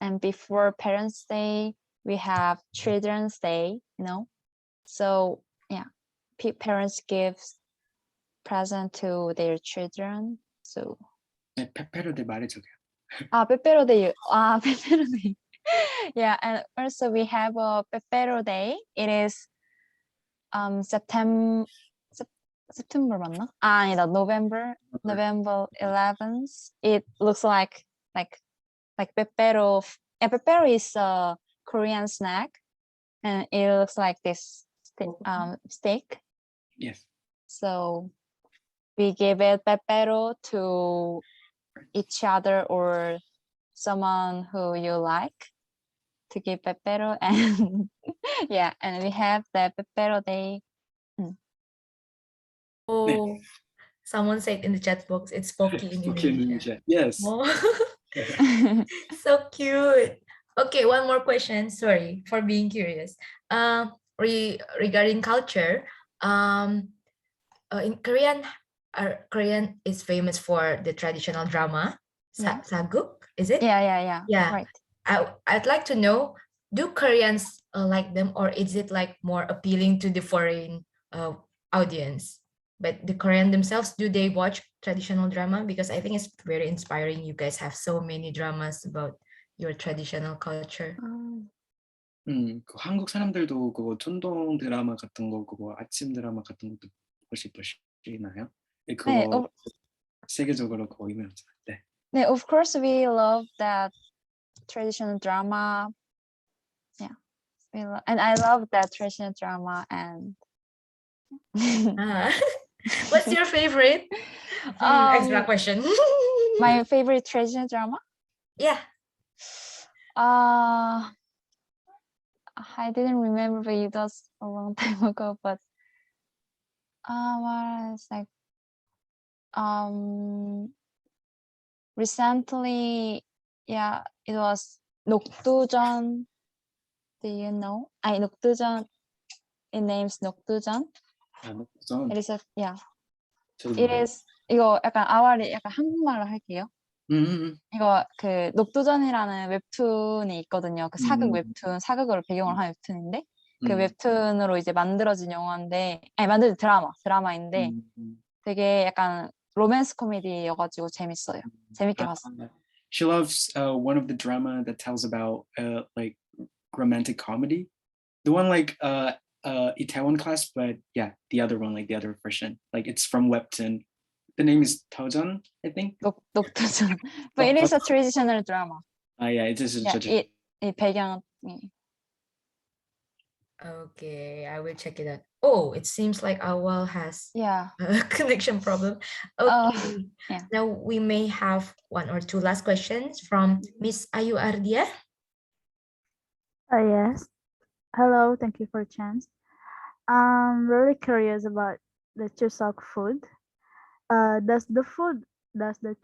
and before Parents' Day we have Children's Day, you know. So yeah, parents give present to their children. So 네, 페페로데 말해줘요. Pepero Day. Pepero Day. Yeah, and also we have a Pepero Day. It is September 맞나? 아니다, November 11th. It looks like pepero. Yeah, pepero is a Korean snack, and it looks like this steak. Yes. So we give it pepero to each other or someone who you like to give pepero, and yeah, and we have the Pepero Day. Oh, someone said in the chat box, it's Pocky in Indonesia. Yes. Oh. So cute. Okay, one more question. Sorry for being curious. Regarding culture, in Korean is famous for the traditional drama, Saguk, is it? Yeah. Right. I'd like to know, do Koreans like them, or is it like more appealing to the foreign audience? But the Korean themselves, do they watch traditional drama? Because I think it's very inspiring. You guys have so many dramas about your traditional culture. 그 한국 사람들도 그거 촌동 드라마 같은 거, 그거 아침 드라마 같은 것도 보시나요? 그거 세계적으로 그거 유명하잖아요. 네. Yeah, of course we love that traditional drama. Yeah, and I love that traditional drama. And what's your favorite? Extra question. My favorite traditional drama? Yeah. I didn't remember, but it was a long time ago. But what is like recently, yeah, it was 녹두전. Do you know? 녹두전. It names 녹두전. 녹두전. It is it is 이거 약간 아와리 약간 한국말로 할게요. 이거 그 녹두전이라는 웹툰이 있거든요. 그 사극 웹툰, 사극을 배경으로 한 웹툰인데 그 웹툰으로 이제 만들어진 영화인데, 만들어진 드라마인데 되게 약간 로맨스 코미디여가지고 재밌어요. 재밌게 봤어요. She loves one of the drama that tells about like romantic comedy. The one like Itaewon Class, but yeah, the other one, like the other version, like it's from Webtoon. The name is Taojeon, I think. 녹두전. But it is a traditional drama. Yeah, it is a traditional. 배경. Okay, I will check it out. Oh, it seems like Awal has a connection problem. Okay, now we may have one or two last questions from Miss Ayu Ardia. Yes. Hello, thank you for the chance. I'm really curious about the Chuseok food. Does the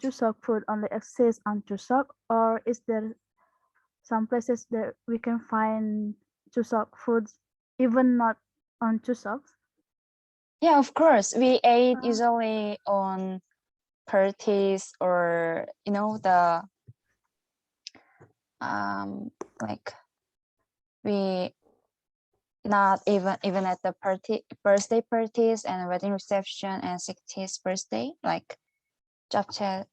Chuseok food only exist on Chuseok, or is there some places that we can find Chuseok foods even not on Chuseok? Yeah, of course. We ate usually on parties, or the like we not even at the birthday parties and wedding reception and 60th birthday, like japchae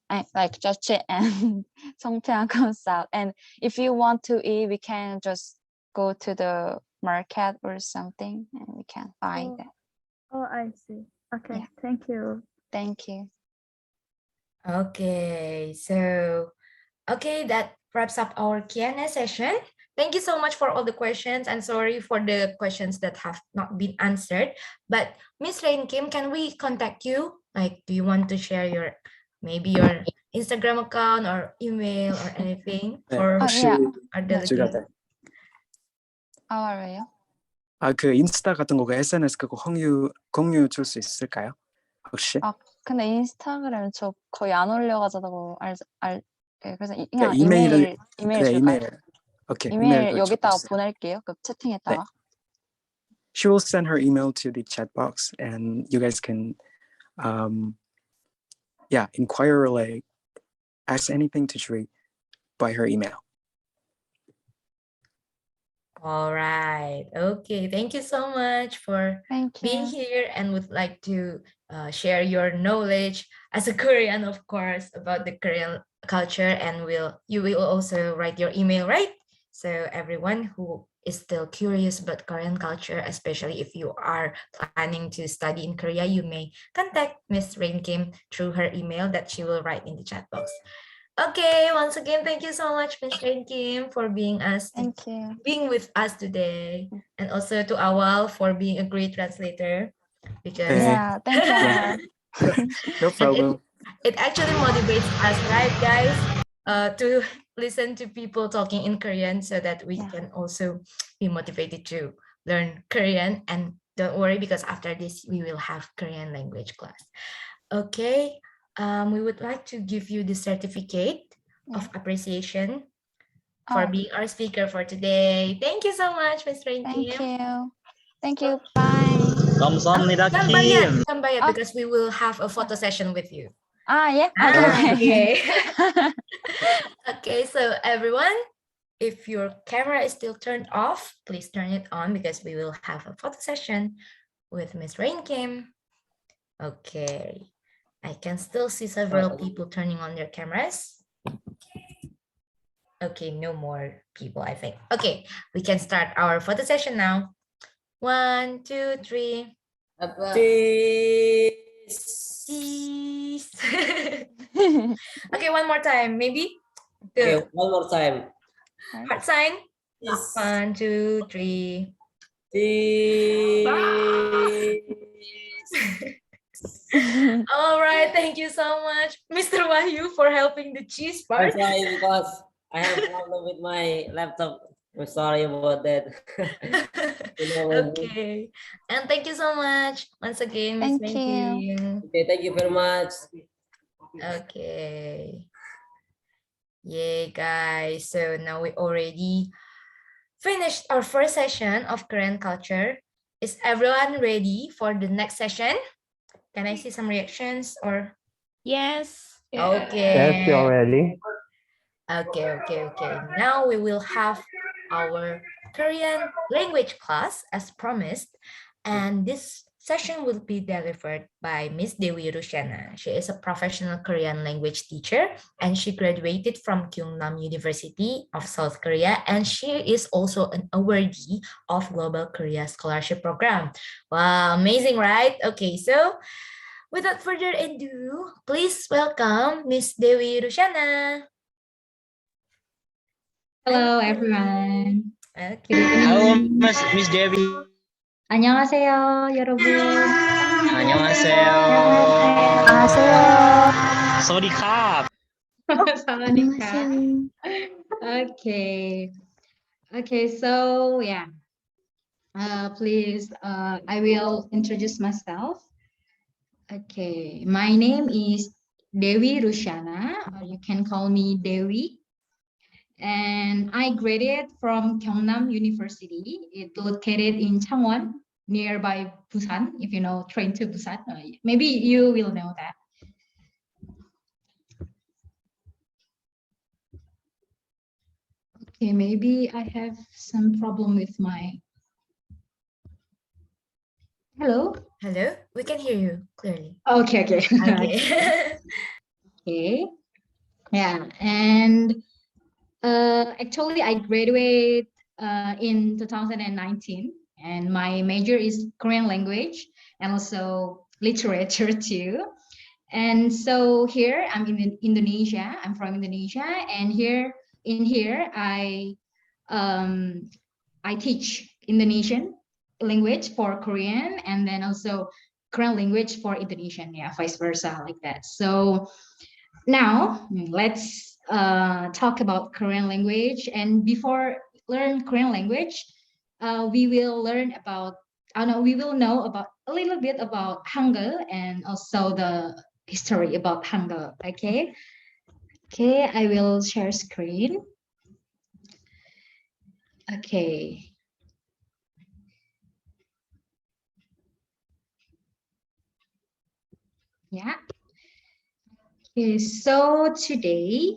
and songpyeong comes out. And if you want to eat, we can just go to the market or something and we can buy that. Oh, I see. Okay, thank you. Thank you. Okay, so that wraps up our Q&A session. Thank you so much for all the questions, and sorry for the questions that have not been answered. But Miss Rain Kim, can we contact you? Like, do you want to share maybe your Instagram account or email or anything 네, for 혹시 yeah. our 네. 제가 delegate? 왜요? 그 인스타 같은 거, 그 SNS 그거 공유 줄 수 있을까요? 혹시? 근데 인스타그램 저 거의 안 올려가지고 그래서 그냥 이메일을 이메일 네, 줄까요? 이메일. 오케이. 이메일 여기다가 주세요. 보낼게요. 그 채팅에다가. She will send her email to the chat box, and you guys can, inquire, like, ask anything to Jui by her email. All right. Okay. Thank you so much for being here, and would like to share your knowledge as a Korean, of course, about the Korean culture. And you will also write your email, right? So everyone who is still curious about Korean culture, especially if you are planning to study in Korea, you may contact Miss Rain Kim through her email that she will write in the chat box. Okay, once again, thank you so much, Miss Rain Kim, for being with us today, and also to Awal for being a great translator. Because thank you. No problem. It actually motivates us, right, guys, to listen to people talking in Korean, so that we can also be motivated to learn Korean. And don't worry, because after this we will have Korean language class. Okay. We would like to give you the certificate of appreciation for being our speaker for today. Thank you so much, Ms. Rain Kim. Thank you. Bye. 감사합니다, Jangan bayar, because we will have a photo session with you. Yeah. Okay. Okay, so everyone, if your camera is still turned off, please turn it on, because we will have a photo session with Ms. Rain Kim. Okay. I can still see several people turning on their cameras. Okay, no more people, I think. Okay, we can start our photo session now. 1, 2, 3. Cheese. Okay, one more time, maybe. Okay, one more time. Heart sign. 1, 2, 3. All right, thank you so much, Mr. Wahyu, for helping the cheese part. I'm sorry because I have a problem with my laptop. I'm sorry about that. Okay, and thank you so much once again, Miss Thank you. Okay, thank you very much. Okay. Yay, guys. So now we already finished our first session of Korean culture. Is everyone ready for the next session? Can I see some reactions or? Yes. Okay. Yes, you're ready. Okay. Now we will have our Korean language class as promised, and this session will be delivered by Miss Dewi Rushana. She is a professional Korean language teacher, and she graduated from Kyungnam University of South Korea, and she is also an awardee of Global Korea Scholarship Program. Wow, amazing, right? Okay, so without further ado, please welcome Miss Dewi Rushana. Hello, everyone. Okay. Hello, Miss Devi. 안녕하세요, 여러분. 안녕하세요. 사와디캅. 사와디캅. Okay, so yeah. Please, I will introduce myself. Okay, my name is Dewi Rushana. You can call me Dewi. And I graduated from Gyeongnam University. It's located in Changwon, nearby Busan. If you know train to Busan, maybe you will know that. Okay, maybe I have some problem with my. Hello. Hello. We can hear you clearly. Okay. Okay. Okay. Yeah, and actually I graduated in 2019, and my major is Korean language and also literature too. And so here I'm in Indonesia. I'm from Indonesia, and here I I teach Indonesian language for Korean, and then also Korean language for Indonesian, yeah, vice versa, like that. So now let's talk about Korean language. And before learn Korean language, we will learn about, we will know about a little bit about Hangul and also the history about Hangul. Okay. Okay, I will share screen. Okay. Yeah. Okay, so today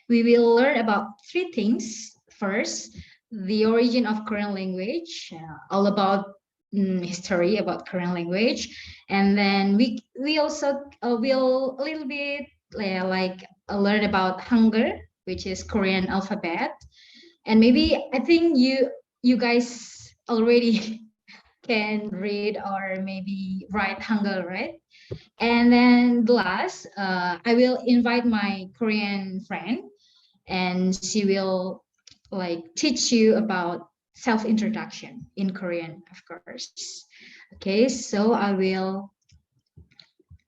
we will learn about three things. First, the origin of Korean language, all about history about Korean language, and then we also will a little bit learn about Hangul, which is Korean alphabet, and maybe I think you guys already can read or maybe write Hangul, right? And then the last, I will invite my Korean friend, and she will teach you about self-introduction in Korean, of course. Okay, so I will,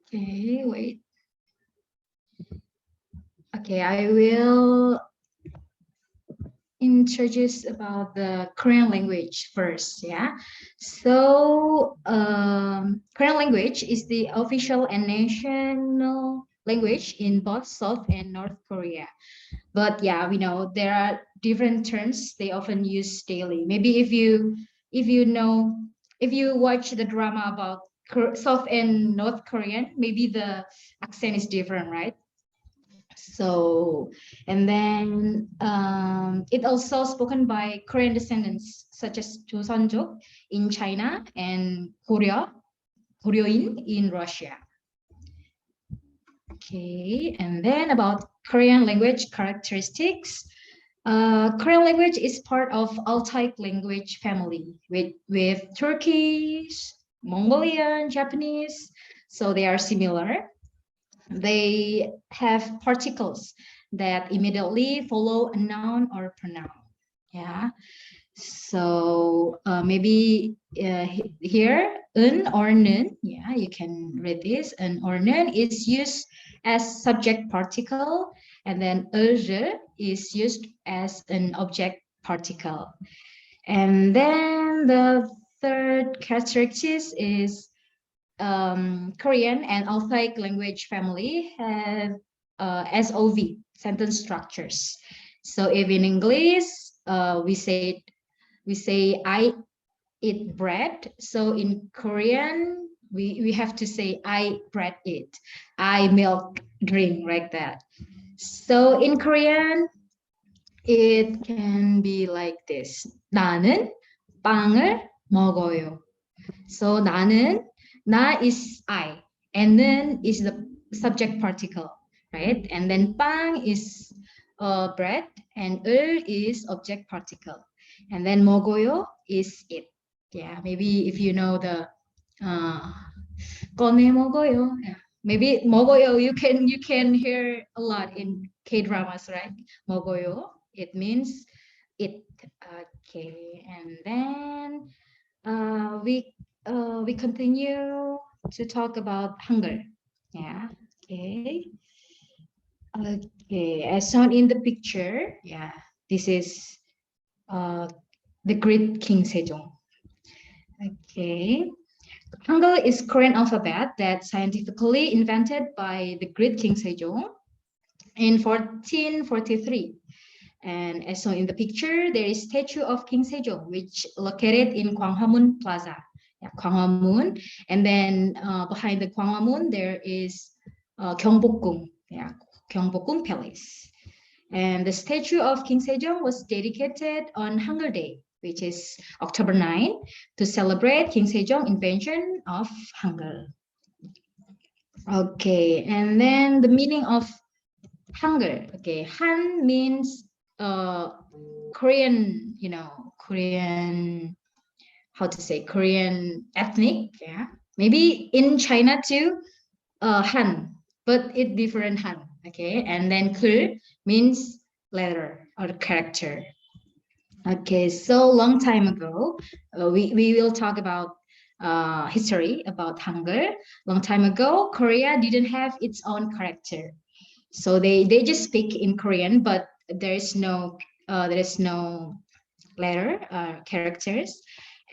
okay, wait. Okay, I will introduce about the Korean language first, yeah. So Korean language is the official and national language in both South and North Korea. But yeah, we know there are different terms they often use daily. Maybe if you watch the drama about South and North Korean, maybe the accent is different, right? So, and then it also spoken by Korean descendants such as Joseonjuk in China and Goryeo in Russia. Okay, and then about Korean language characteristics. Korean language is part of Altaic language family with Turkish, Mongolian, Japanese, so they are similar. They have particles that immediately follow a noun or pronoun. Yeah. So maybe here, un or nun, yeah, you can read this. Un or nun is used as subject particle, and then je is used as an object particle. And then the third characteristic is Korean and Altaic language family have SOV, sentence structures. So if in English we say I eat bread, so in Korean we have to say I bread eat, I milk drink, like that. So in Korean it can be like this. 나는 빵을 먹어요. So 나는, na is I, and then is the subject particle, right? And then 빵 is bread, and 을 is object particle, and then 먹어요 is it. Yeah, maybe if you know the 꺼내 먹어요. Yeah. Maybe 먹어요 you can hear a lot in K-dramas, right? 먹어요, it means it. Okay, and then we continue to talk about Hangul. Yeah. Okay. Okay. As shown in the picture, yeah, this is the great King Sejong. Okay. Hangul is Korean alphabet that scientifically invented by the great King Sejong in 1443. And as shown in the picture, there is statue of King Sejong, which located in Gwanghwamun Plaza. Yeah, Gwanghwamun. And then behind the Gwanghwamun, there is Gyeongbokgung, yeah, Gyeongbokgung Palace. And the statue of King Sejong was dedicated on Hangul Day, which is October 9, to celebrate King Sejong invention of Hangul. Okay, and then the meaning of Hangul. Okay, Han means Korean, Korean, how to say, Korean ethnic, yeah. Maybe in China too, Han, but it different Han, okay. And then Kul means letter or character. Okay, so long time ago, we will talk about history about Hangul. Long time ago, Korea didn't have its own character, so they just speak in Korean, but there is no letter characters.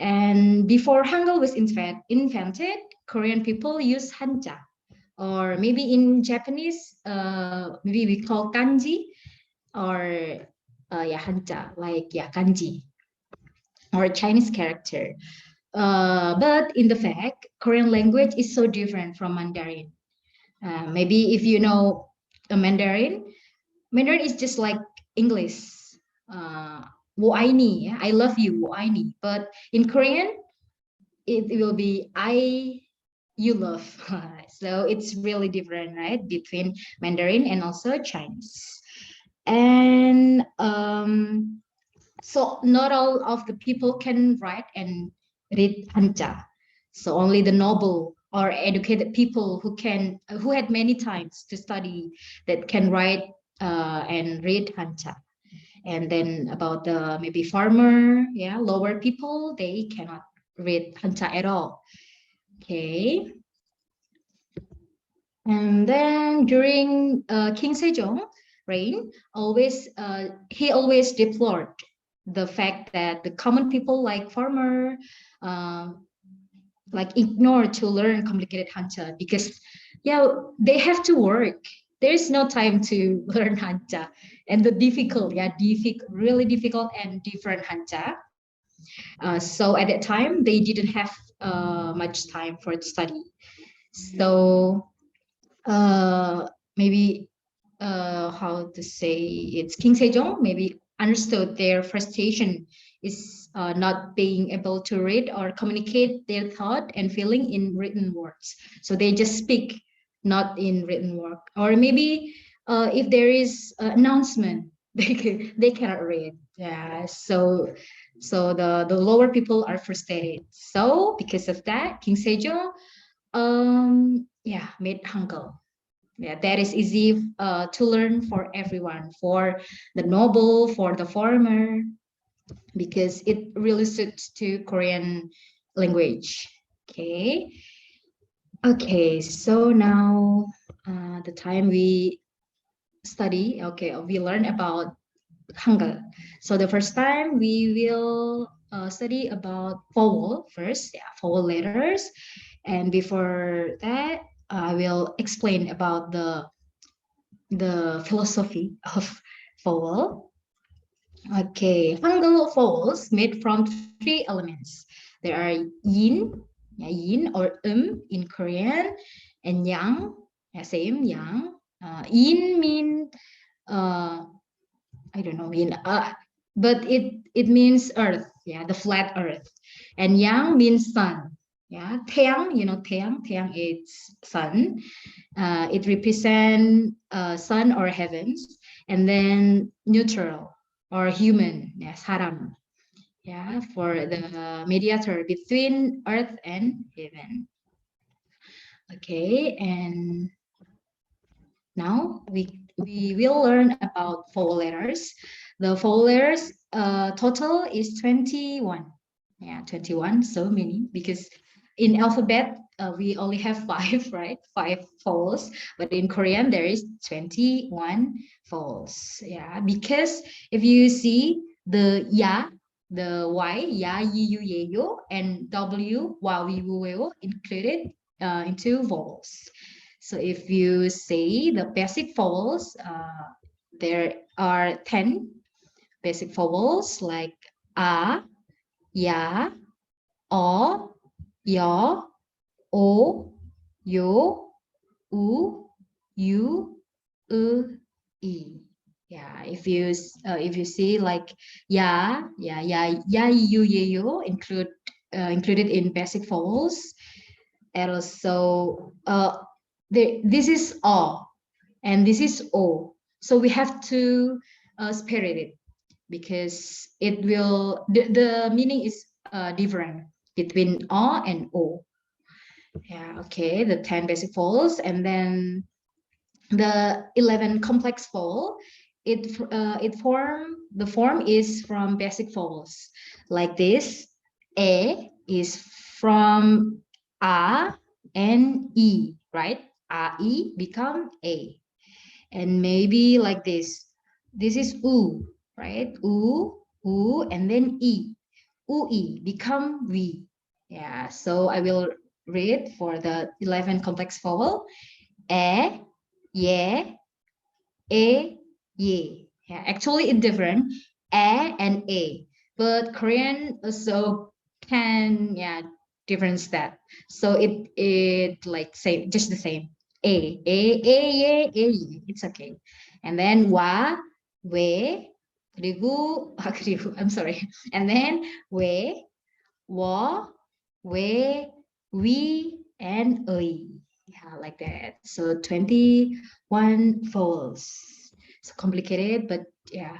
And before Hangul was invented, Korean people use Hanja, or maybe in Japanese, maybe we call kanji, or yeah, Hanja, like yeah, kanji, or Chinese character. But in the fact, Korean language is so different from Mandarin. Maybe if you know a Mandarin is just like English. Uh, wo aini, yeah, I love you, wo aini. But in Korean, it will be I you love. So it's really different, right, between Mandarin and also Chinese. And so not all of the people can write and read Hanja. So only the noble or educated people who had many times to study that can write and read Hanja. And then about the maybe farmer, yeah, lower people, they cannot read Hanja at all. Okay. And then during King Sejong reign, he always deplored the fact that the common people like farmer, uh, like ignore to learn complicated Hanja because yeah, they have to work. There is no time to learn Hanja, and the really difficult and different Hanja. So at that time, they didn't have much time for study. So maybe how to say it's King Sejong maybe understood their frustration is not being able to read or communicate their thought and feeling in written words. So they just speak, not in written word. Or maybe if there is an announcement, they cannot read. Yeah. So the lower people are frustrated. So because of that, King Sejong yeah, made Hangul. Yeah, that is easy to learn for everyone, for the noble, for the farmer, because it really suits to Korean language. Okay. Okay, so now the time we study, okay, we learn about Hangul. So the first time we will study about vowel first, yeah, vowel letters. And before that, I will explain about the philosophy of vowel. Okay, Hangul vowels made from three elements. There are yin, yeah, yin or in Korean, and yang, yeah, same yang. Yin mean I don't know, but it means earth, yeah, the flat earth, and yang means sun, yeah. Taeyang, you know, taeyang is sun. It represents sun or heavens, and then neutral or human, yeah, saram, yeah, for the mediator between earth and heaven. Okay, and now we will learn about vowel letters. The vowel letters total is 21. Yeah, 21, so many, because in alphabet we only have 5, right? 5 vowels, but in Korean there is 21 vowels. Yeah, because if you see the ya, the y, ya, yi, yu, ye, yo, and w, wa, wi, wu, we, wo included into vowels. So if you say the basic vowels, there are 10 basic vowels like a, ya, o, yo, o, yo, u, u, e. Yeah, if you see like ya, you, ye, yo included in basic vowels, and also this is o, and this is o. So we have to separate it because it will the meaning is different between o and o. Yeah, okay, the 10 basic vowels, and then the 11 complex vowel the form is from basic vowels like this. A is from A and E, right? A E become A. And maybe like this. This is U, right? U, and then E. U-E become V. Yeah, so I will read for the 11 complex vowel. E, ye, ye. Yeah, actually it's different, and a, but Korean also can difference that. So it like same, just the same. Ye. It's okay. And then wa, we, 그리고 그리고 I'm sorry. And then we, wa, we, and 의. Yeah, like that. So 21 vowels. It's complicated, but yeah,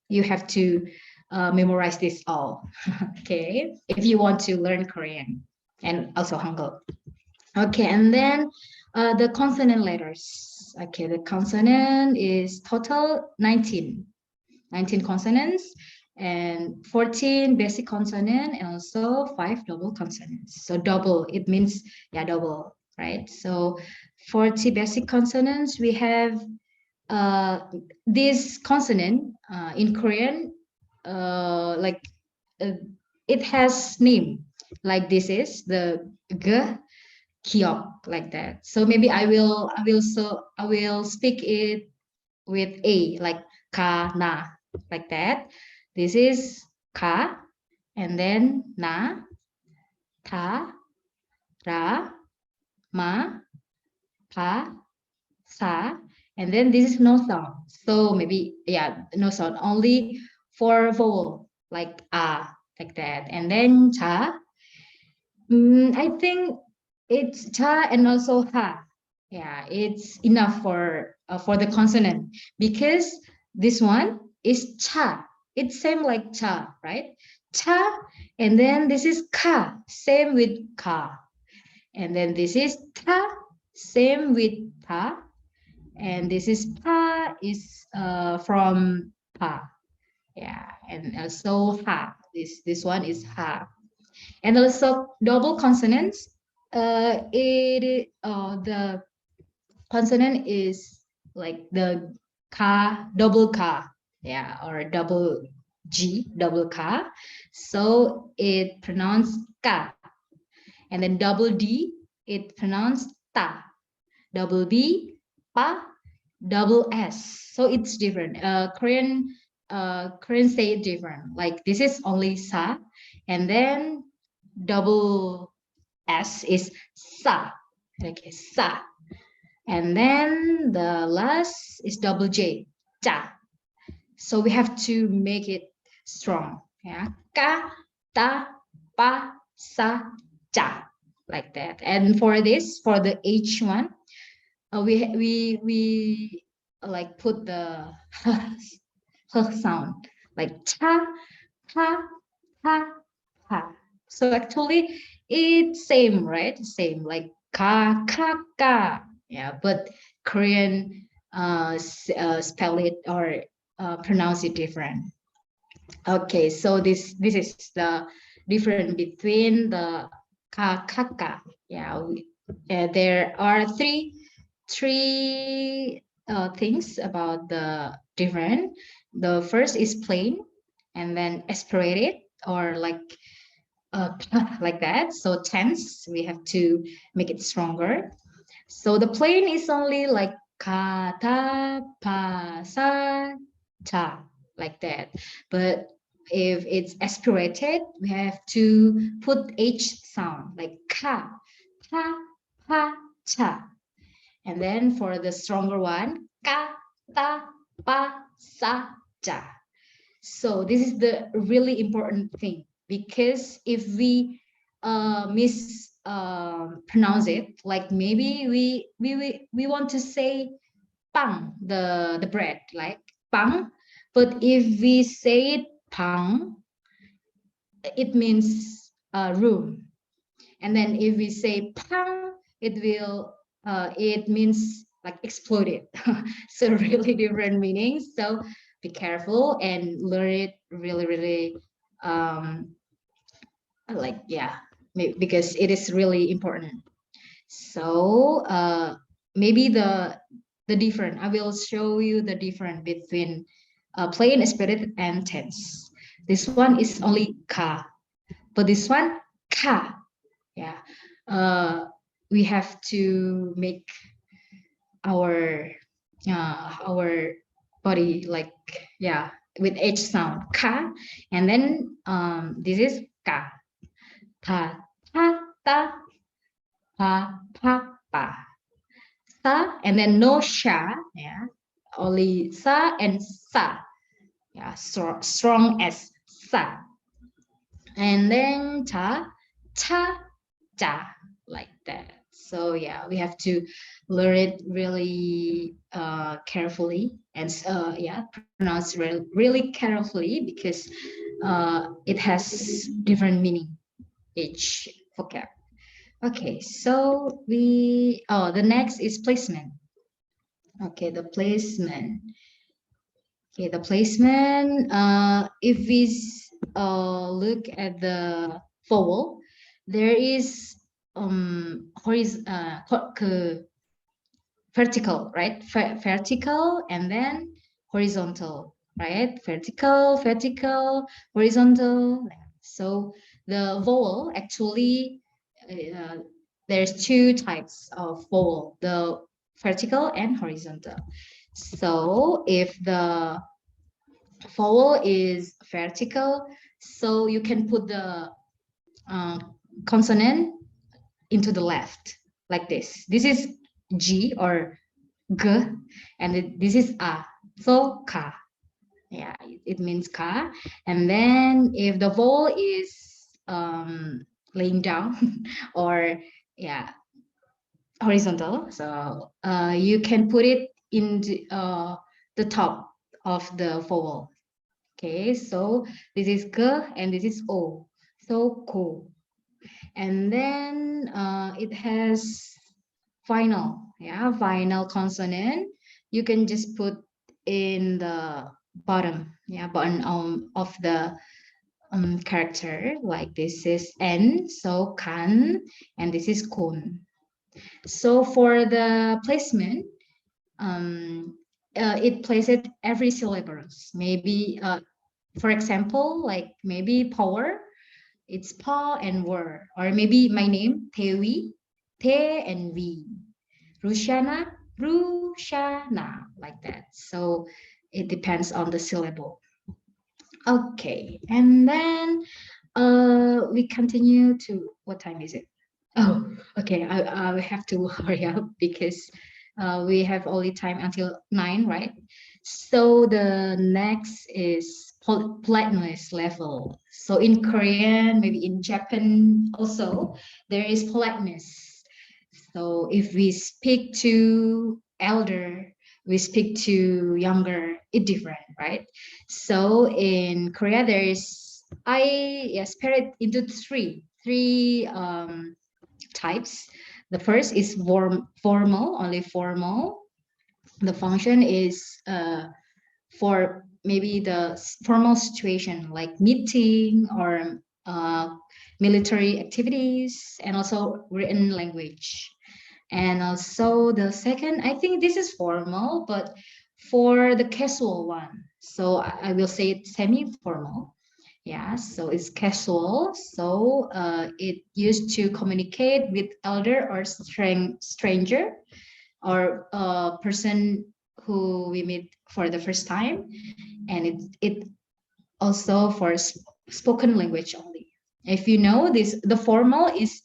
you have to memorize this all. Okay, if you want to learn Korean and also Hangul. Okay, and then the consonant letters. Okay, the consonant is total 19 consonants and 14 basic consonant and also 5 double consonants. So double, it means double, right? So 40 basic consonants. We have this consonant in Korean, it has name. Like this is the g, kiok, like that. So maybe I will speak it with a, like ka, na, like that. This is ka, and then na, ta, ra, ma, pa, sa, and then this is no sound. So maybe no sound, only 4 vowel, like a, like that. And then cha, I think it's cha and also ha. Yeah, it's enough for the consonant, because this one is cha. It's same like cha, right? Cha, and then this is ka, same with ka. And then this is ta, same with ta. And this is pa, is from pa. Yeah, and also ha. This one is ha. And also double consonants. The consonant is like the ka, double ka, or double G, double ka. So it pronounced ka. And then double D, it pronounced ta. Double B, pa. Double S. So it's different. Korean say it different. Like this is only sa, and then double S is sa. Okay, sa. And then the last is double J, cha. So we have to make it strong. Yeah, ka, ta, pa, sa, cha, like that. And for this, for the H one, we like put the sound, like cha, ha, ha, ha. So actually it's same, right? Same, like ka, ka. Yeah, but Korean spell it or pronounce it different. Okay, so this is the difference between the ka, ka. Yeah, there are three things about the different. The first is plain, and then aspirated, or like that. So tense, we have to make it stronger. So the plain is only like ka, ta, pa, sa, cha, like that. But if it's aspirated, we have to put H sound, like ka, ta, pa, cha. And then for the stronger one, ka, ta, pa, sa, cha. So this is the really important thing, because if we mispronounce it, like maybe we want to say pang, the bread, like pang, but if we say it pang, it means room. And then if we say pang, it means like exploded. So really different meanings. So be careful and learn it really, really like, yeah, because it is really important. So maybe the different, I will show you the difference between plain spirit and tense. This one is only ka, but this one ka. Yeah, we have to make our body like, yeah, with H sound ka, and then this is ka, ta ta ta, pa pa pa, sa, and then no sha, yeah, only sa and sa, yeah, strong as sa, and then ta cha cha, like that. So yeah, we have to learn it really carefully and yeah, pronounce really carefully because it has different meaning each vocab. Okay, so the next is placement. Okay, the placement. Okay, the placement, if we look at the vowel, there is vertical, right? Vertical and then horizontal, right? Vertical, horizontal. So the vowel actually, there's two types of vowel, the vertical and horizontal. So if the vowel is vertical, so you can put the consonant into the left, like this. This is G or G, and this is A. So Ka. Yeah, it means Ka. And then if the vowel is laying down or yeah, horizontal, so you can put it in the top of the vowel. Okay, so this is G and this is O. So Ko. And then it has final, yeah, final consonant. You can just put in the bottom, yeah, bottom of the character, like this is N, so kan, and this is kun. So for the placement, it places every syllables. Maybe, for example, like maybe power, it's pa and were, or maybe my name, Tewi, Te and Vi, Rushana, Rushana, like that. So it depends on the syllable. Okay, and then we continue to, what time is it? Oh, okay, I have to hurry up because we have only time until 9, right? So the next is politeness level. So in Korean, maybe in Japan also, there is politeness. So if we speak to elder, we speak to younger, it's different, right? So in Korea, there is, split it into three types. The first is formal, only formal. The function is for maybe the formal situation like meeting or military activities, and also written language. And also the second, I think this is formal, but for the casual one. So I will say it semi-formal. Yeah, so it's casual. So it used to communicate with elder or stranger or a person who we meet for the first time. And it also for spoken language only. If you know this, the formal is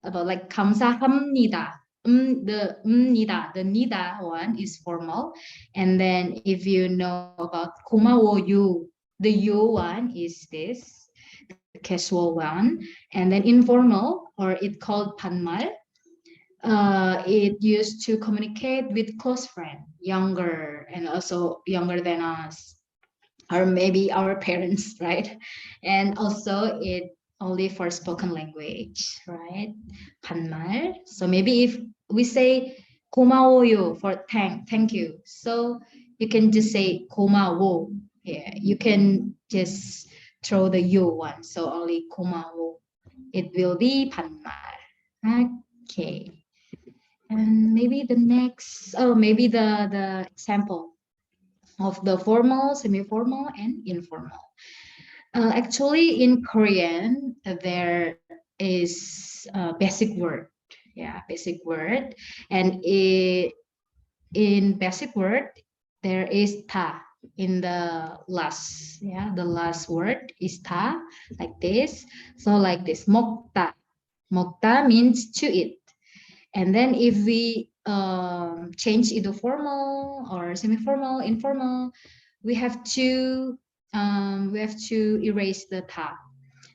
about like 감사합니다. The nida one is formal. And then if you know about 고마워요, the you one is this, the casual one. And then informal, or it called 반말. It used to communicate with close friend, younger and also younger than us, or maybe our parents, right? And also it only for spoken language, right? 반말. So maybe if we say 고마워요 for thank you. So you can just say 고마워. Yeah, you can just throw the yo one. So only 고마워. It will be 반말. Okay. And maybe the next, maybe the example of the formal, semi-formal, and informal. Actually, in Korean, there is a basic word. Yeah, basic word. And in basic word, there is ta in the last. Yeah, the last word is ta, like this. So like this, 먹다. 먹다 means to eat. And then if we change into formal or semi-formal, informal, we have to erase the ta.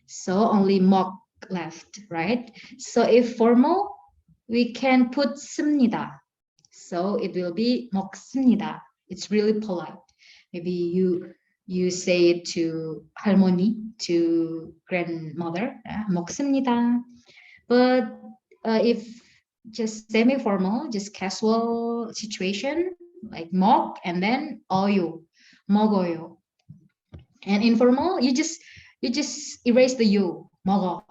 So only 먹 left, right? So if formal, we can put 씁니다. So it will be 먹습니다. It's really polite. Maybe you say it to 할머니, to grandmother, 먹습니다. But if just semi-formal, just casual situation, like 먹 and then 어요, 먹어요. And informal, you just erase the you, 먹어,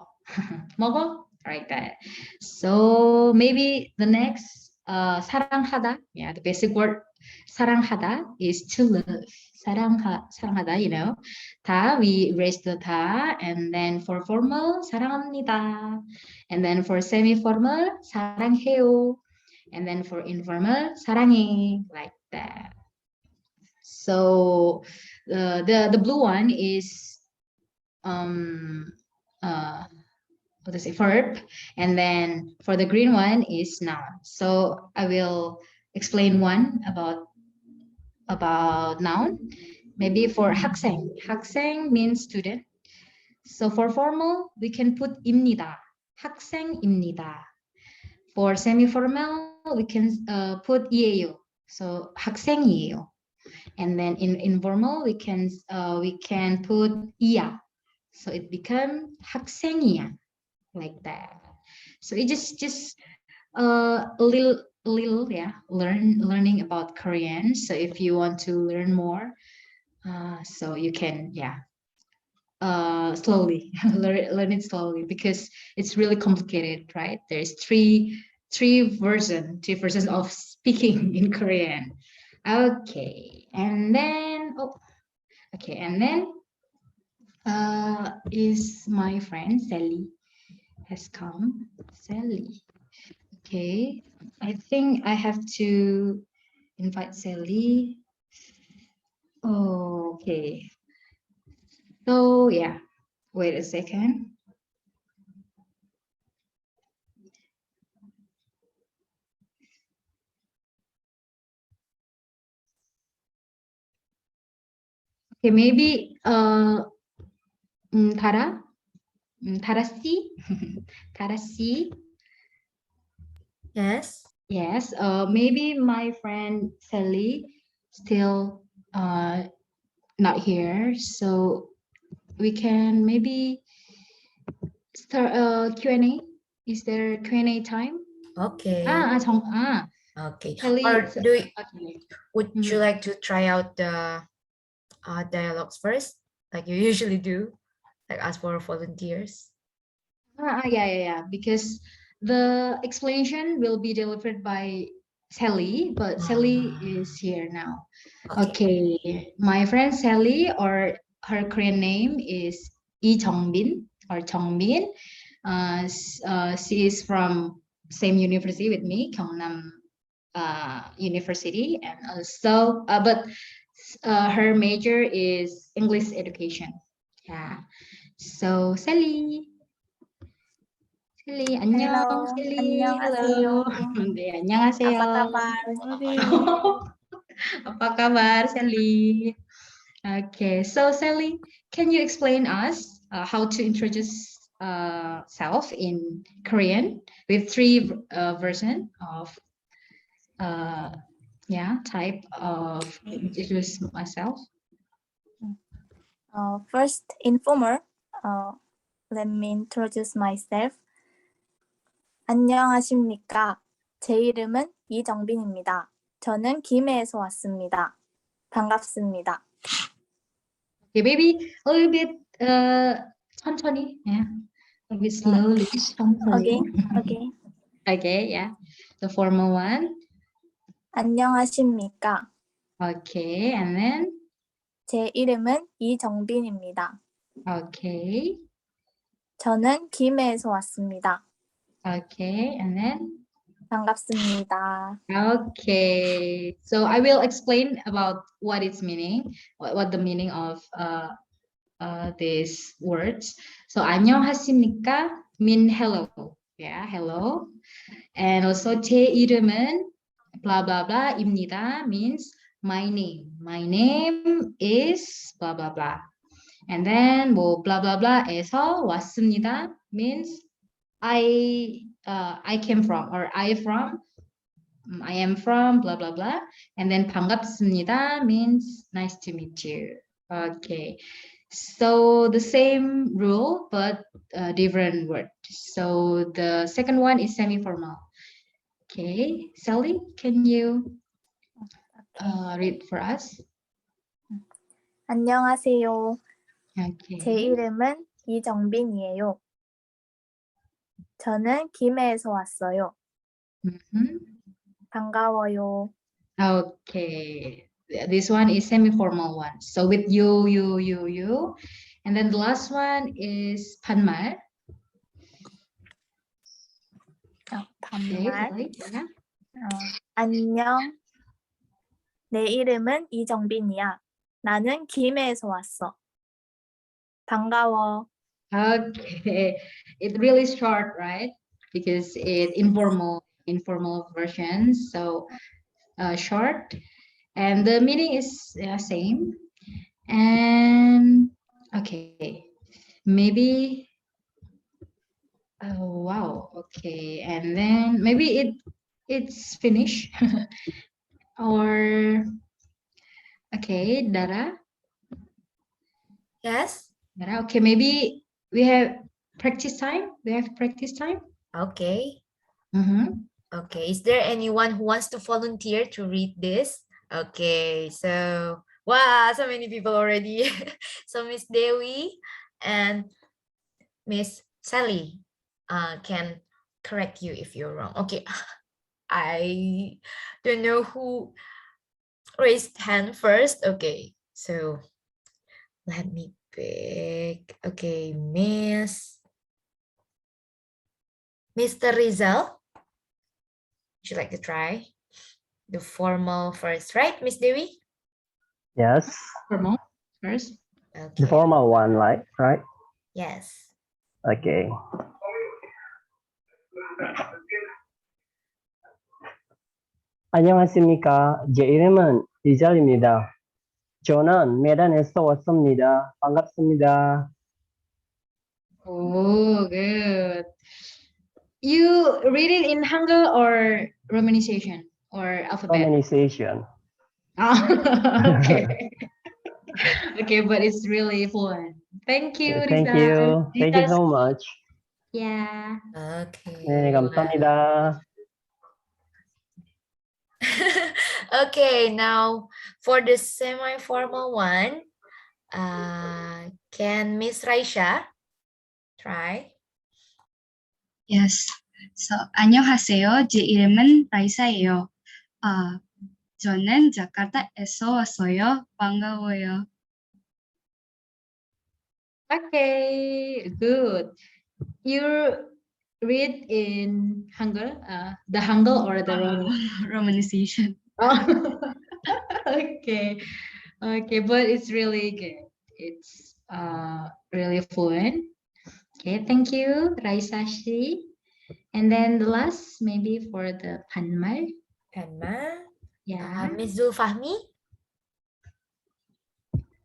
먹어, like that. So maybe the next, 사랑하다, yeah, the basic word 사랑하다 is to love. 사랑하다, you know. 다, we erase the 다, and then for formal, 사랑합니다. And then for semi-formal, 사랑해요. And then for informal, 사랑해, like that. So the blue one is what is it, verb, and then for the green one is noun. So I will explain one about noun. Maybe for 학생. 학생 means student. So for formal, we can put 입니다. 학생입니다. For semi-formal, we can put 이에요. So 학생이에요. And then in informal, we can put 이야. So it becomes 학생이야, like that. So it just a little, yeah, learning about Korean. So if you want to learn more, so you can, yeah, slowly learn it slowly, because it's really complicated, right? There's three versions of speaking in Korean. Okay, and then is my friend Sally has come. Sally. Okay, I think I have to invite Sally. Okay. So yeah, wait a second. Okay, maybe Tara C. Tara C. Yes. Yes. Maybe my friend Sally still not here, so we can maybe start Q&A. Is there Q&A time? Okay. Okay. Sally, Or would Mhm. you like to try out the dialogues first, like you usually do, like ask for volunteers? Yeah. Because the explanation will be delivered by Sally, but Sally is here now. Okay. My friend Sally, or her Korean name is Lee Jeongbin or Jeongbin. She is from same university with me, Gyeongnam University, and also, but her major is English education. Yeah. So Sally. Sally, 안녕. Hello. Sally, 안녕하세요. hello. 네, 안녕하세요. Apa kabar? Apa kabar, Sally? Okay, so Sally, can you explain us how to introduce self in Korean with three version of type of introduce myself? First, informal. Let me introduce myself. 안녕하십니까. 제 이름은 이정빈입니다. 저는 김해에서 왔습니다. 반갑습니다. Okay, maybe a little bit 천천히, yeah, a bit slowly, 천천히. Okay. Okay, yeah. The formal one. 안녕하십니까? Okay, and then 제 이름은 이정빈입니다. okay, 저는 김해에서 왔습니다. okay, and then 반갑습니다. okay. So I will explain about what its meaning, what the meaning of these words. So 안녕하십니까 mean hello, yeah, hello. And also 제 이름은 blah blah blah 입니다 means my name. My name is blah blah blah. And then 뭐 blah blah blah에서 왔습니다 means I came from or I am from blah blah blah. And then 반갑습니다 means nice to meet you. Okay. So the same rule but different word. So the second one is semi-formal. Okay, Sally, can you read for us? 안녕하세요. Okay. 제 이름은 이정빈이에요. 저는 김해에서 왔어요. 반가워요. Okay, this one is semi-formal one. So with you. And then the last one is 반말. 반말. Okay, yeah. 안녕. 내 이름은 이정빈이야. 나는 김해에서 왔어. 반가워. Okay, it's really short, right? Because it's informal version, so short, and the meaning is same. And okay, maybe. Oh wow. Okay, and then maybe it's finished, or okay, Dara. Yes. Dara. Okay, maybe we have practice time. We have practice time. Okay. Okay. Is there anyone who wants to volunteer to read this? Okay, so wow, so many people already. So Miss Dewi and Miss Sally can correct you if you're wrong. Okay, I don't know who raised hand first. Okay, so let me pick. Okay, Mr. Rizal. Would you like to try the formal first, right, Miss Dewi? Yes. Formal first. Okay. The formal one, right? Yes. Okay. 안녕하십니까. 제 이름은 리잘입니다. 저는 메단에서 왔습니다. 반갑습니다. Oh, good. You read it in Hangul or romanization or alphabet? Romanization. Okay. Okay, but it's really fluent. Thank you, Thank Rizal. you. Thank you Rizal. so much. Yeah. Okay. 네, 감사합니다. Okay, now for the semi-formal one, can Miss Raisha try? Yes. So, 안녕하세요. 제 이름은 라이사예요. 저는 자카르타에서 왔어요. 반가워요. Okay, good. You read in Hangul, the Hangul or the romanization. Okay, okay, but it's really good. It's really fluent. Okay, thank you, Raisashi. And then the last, maybe for the 반말. 반말. Yeah. Miss Zulfahmi.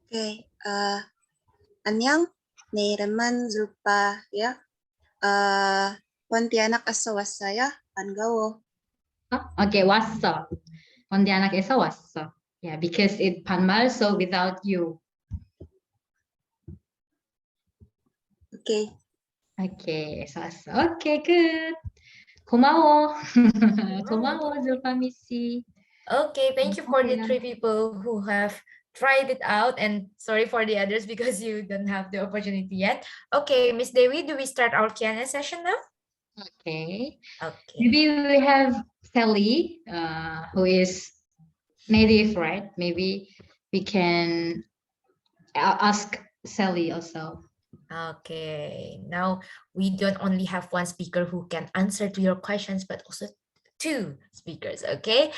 Okay. 안녕. 내 이름은 zulpa야. pontianak에서 왔어요. 반가워. Okay, 왔어. pontianak에서 왔어. Yeah, because it 반말, so without you. Okay. Okay, so okay, good. 고마워. 고마워, Zulfamisi. Okay, thank you for the Yeah. 3 people who have tried it out, and sorry for the others because you don't have the opportunity yet. Okay, Miss Dewi, do we start our Q&A session now? Okay. Okay. Maybe we have Sally, who is native, right? Maybe we can ask Sally also. Okay, now we don't only have one speaker who can answer to your questions, but also 2 speakers, okay?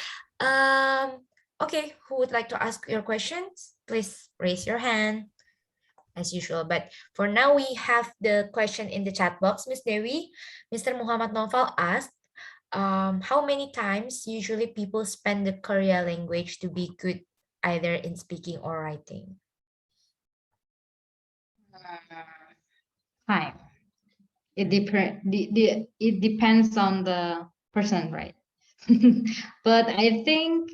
Okay, who would like to ask your questions? Please raise your hand as usual. But for now, we have the question in the chat box, Miss Dewi. Mr. Muhammad Noval asked, how many times usually people spend the Korea language to be good either in speaking or writing? Time. It depends on the person, right? But I think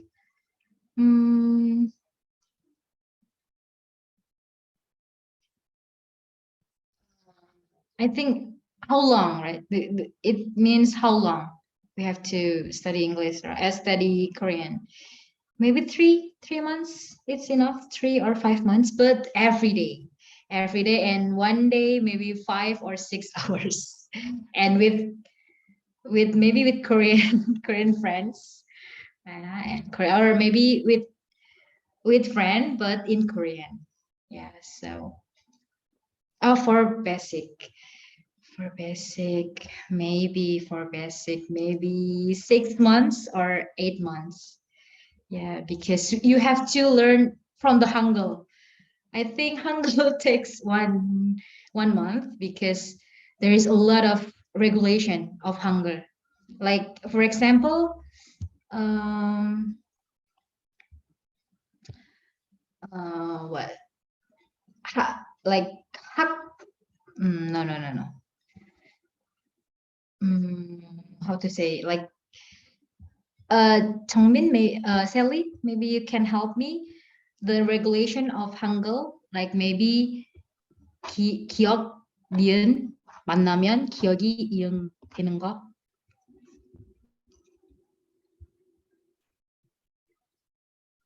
how long, right? It means how long we have to study English or study Korean. Maybe three months, it's enough, 3 or 5 months, but every day, and one day, maybe 5 or 6 hours. And with maybe with Korean Korean friends, and or maybe with friend, but in Korean. Yeah, so for basic, maybe 6 months or 8 months. Yeah, because you have to learn from the Hangul. I think Hangul takes one month because there is a lot of regulation of Hangul. Like, for example, what? Like, no. How to say, like, Chongmin, Sally, maybe you can help me. The regulation of Hangul, like maybe 기억, 니은 만나면 기억이 이응 되는 거.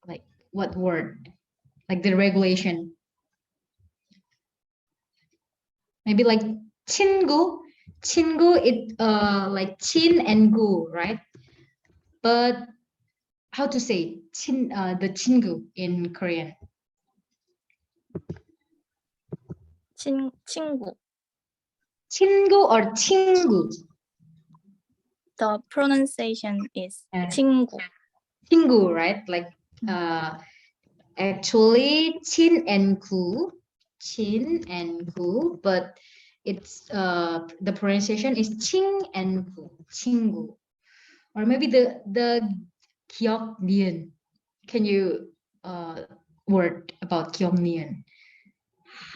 Like, what word? Like the regulation. Maybe like 친구, it like 친 and 구, right? But how to say the 친구 in Korean? 친구. 친구 or 친구? The pronunciation is 친구. 친구, right? Like actually 친 and 구, but it's the pronunciation is 칭 and 구, 친구. Or maybe the 기억 니은. Can you word about 기억 니은?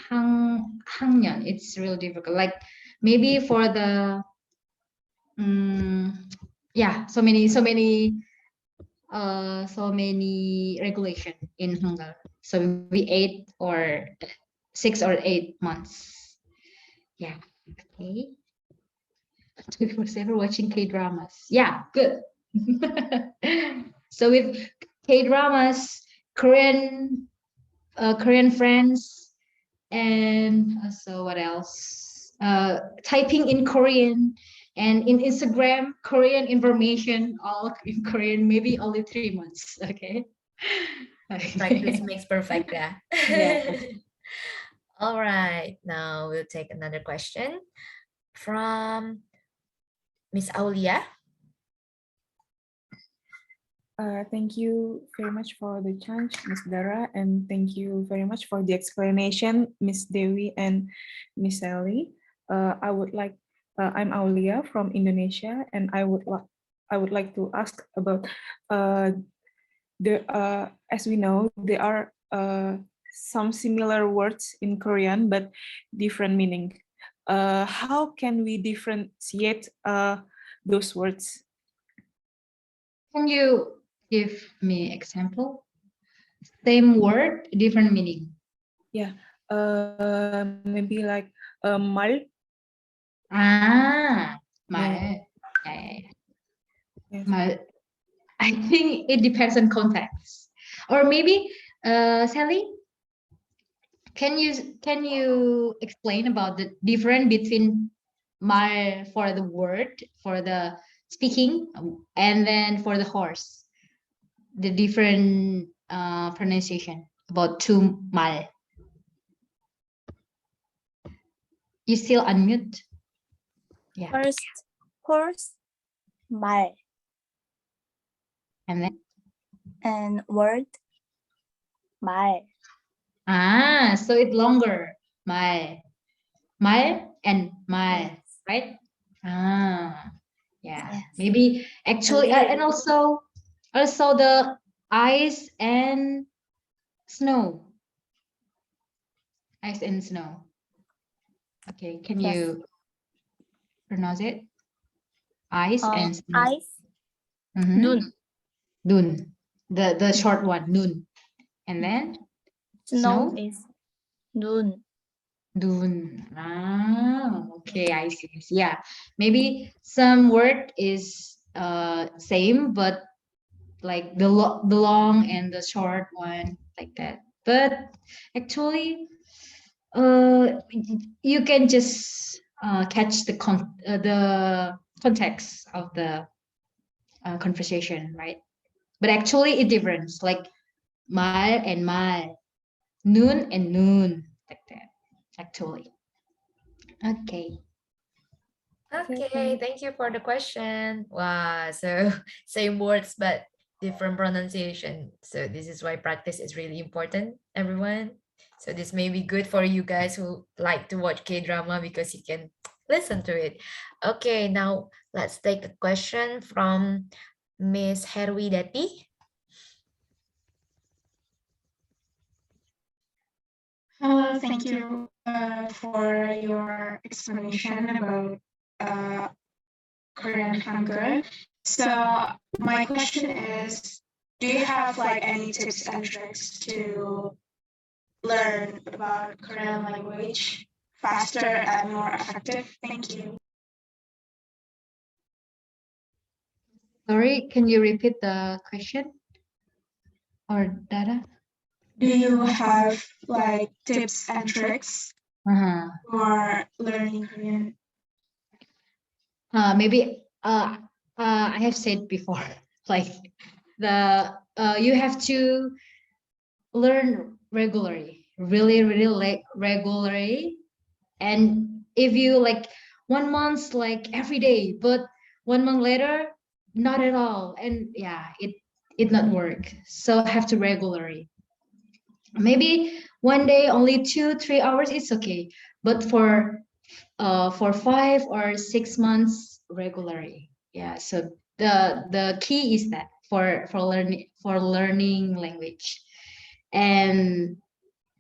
학년. It's really difficult. Like maybe for the yeah, so many regulation in Hangul. So maybe 8 or 6 or 8 months. Yeah. Okay. 24/7 watching K-dramas. Yeah, good. So with K-dramas, Korean friends, and also what else? Typing in Korean, and in Instagram, Korean information, all in Korean, maybe only 3 months. Okay. Practice makes perfect, yeah. Yeah. All right, now we'll take another question from Miss Aulia. Thank you very much for the chance, Miss Dara, and thank you very much for the explanation, Miss Dewi and Miss Sally. I'm Aulia from Indonesia, and I would like to ask about as we know, there are some similar words in Korean but different meaning. How can we differentiate those words? Can you give me example? Same word, different meaning. Yeah, maybe like 말. 말. Yeah. I think it depends on context. Or maybe, Sally, can you explain about the difference between mal for the word, for the speaking, and then for the horse, the different pronunciation about two mal? You still unmute? Yeah. First, horse, 말, And then? and word, 말. Ah, so it's longer. Mal and mal, right? Ah, yeah. Maybe actually, and also the ice and snow. Ice and snow. Okay, can you pronounce it? Ice and snow. Ice, Dun. Dun. The short one, dun. And then snow is dun. Dun. Ah, okay, I see. Yeah, maybe some word is same, but like the long and the short one, like that. But actually, you can just catch the context of the conversation, right? But actually, it difference, like mal and mal, noon and noon, like that. Actually. Okay. Okay, thank you for the question. Wow, so same words but different pronunciation. So this is why practice is really important, everyone. So this may be good for you guys who like to watch K-drama because you can listen to it. Okay, now let's take a question from Miss Herwidati. Hello, thank you for your explanation about Korean Hangul. So my question is, do you have like any tips and tricks to learn about Korean language faster and more effective? Thank you. Sorry, can you repeat the question? Or Dada? Do you have like tips and tricks for learning Korean? Maybe I have said before, like you have to learn regularly, really regularly. And if you like 1 month like every day, but 1 month later, not at all. And yeah, it not work. So have to regularly. Maybe one day only 2-3 hours, it's okay. But for 5 or 6 months regularly. Yeah, so the key is that for learning language. And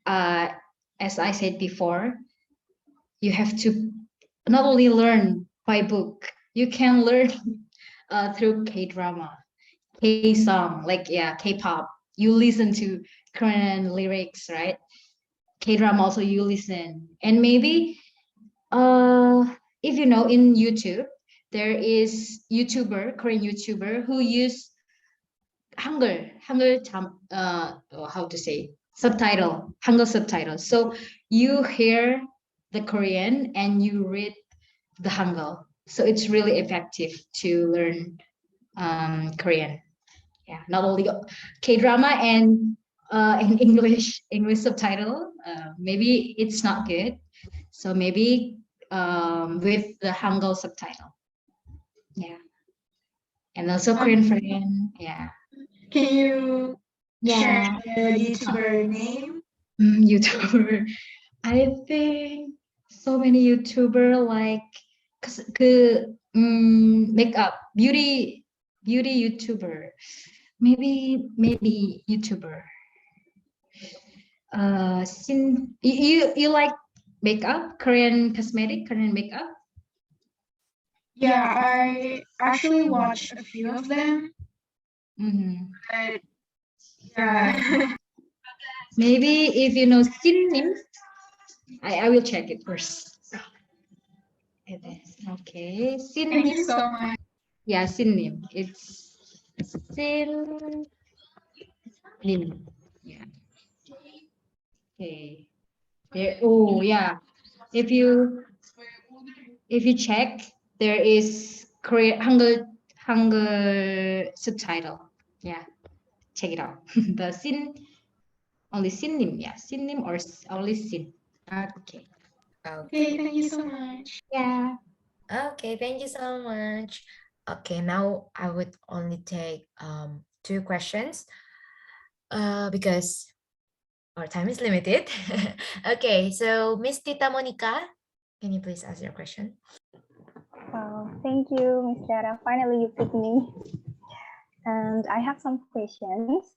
as I said before, you have to not only learn by book, you can learn through K-drama, K-song, like K-pop. You listen to Korean lyrics, right? K-drama also you listen. And maybe if you know, in YouTube, there is Korean YouTuber who use Hangul, how to say, Hangul subtitle. So you hear the Korean and you read the Hangul. So it's really effective to learn Korean. Yeah, not only K-drama and in English subtitle, maybe it's not good. So maybe with the Hangul subtitle. Yeah. And also Korean friend. Yeah. Can you share the YouTuber name? YouTuber. I think so many YouTuber like makeup, beauty YouTuber. Maybe YouTuber. You like makeup, Korean cosmetic, Korean makeup? Yeah, I actually watched a few of them. But yeah. Maybe if you know Sinnim, I will check it first. Okay, Thank you so much. Yeah, synonym. It's synonym. Yeah. Okay. There. Oh, yeah. If you check, there is Korean Hangul subtitle. Yeah, check it out. The only synonym. Yeah, synonym or only syn. Okay. Okay. Thank you so much. Yeah. Okay, thank you so much. Okay, now I would only take 2 questions because our time is limited. Okay, so Miss Tita Monica, can you please ask your question? Thank you, Miss Dara. Finally, you picked me. And I have some questions.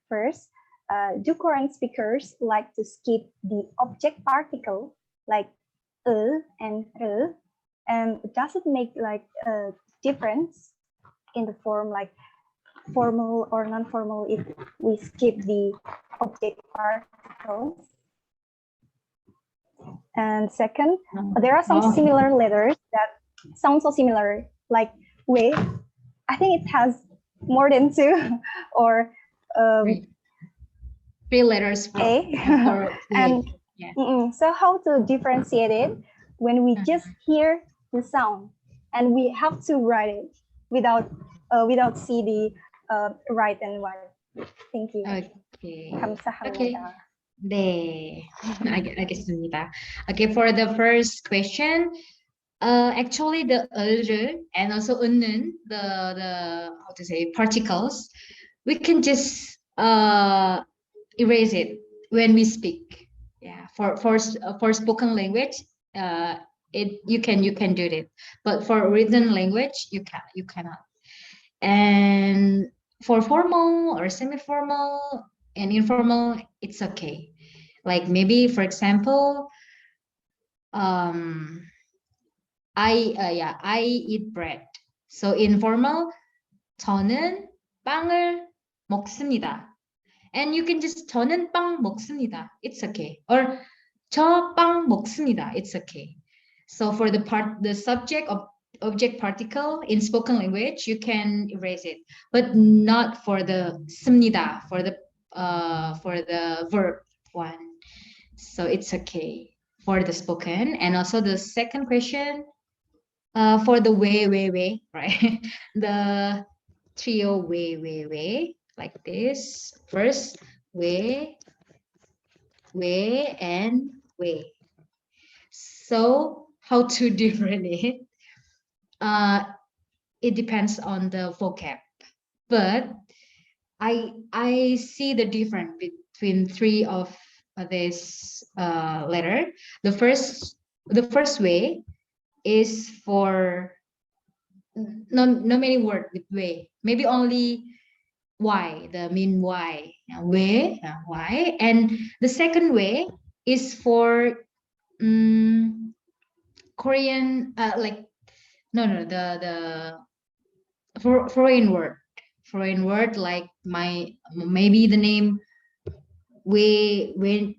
First, do Korean speakers like to skip the object particle like and re? And does it make like a difference in the form, like formal or non-formal, if we skip the object particles? And second, there are some similar letters that sound so similar, like we. I think it has more than 2 or 3 letters A. And yeah. So how to differentiate it when we just hear the sound and we have to write it without see the right and one. Thank you. Okay. 감사합니다. 네, 알겠습니다. Okay, for the first question, actually the 을 and also 은는, the how to say particles, we can just erase it when we speak. Yeah, for spoken language, you can do it, but for written language you cannot. And for formal or semi-formal and informal, it's okay. Like maybe, for example, I eat bread. So informal, 저는 빵을 먹습니다. And you can just 저는 빵 먹습니다. It's okay. Or 저 빵 먹습니다. It's okay. So for the subject of object particle in spoken language, you can erase it, but not for the 씁니다, for the verb one. So it's okay for the spoken. And also the second question, for the way, right? The trio way, like this. First, way, and way. So how to differentiate? It depends on the vocab, but I see the difference between 3 of this letter. The first way is for not many word with way, maybe only y, the mean y, way, y. And the second way is for Korean, like the foreign word, like maybe the name Weni,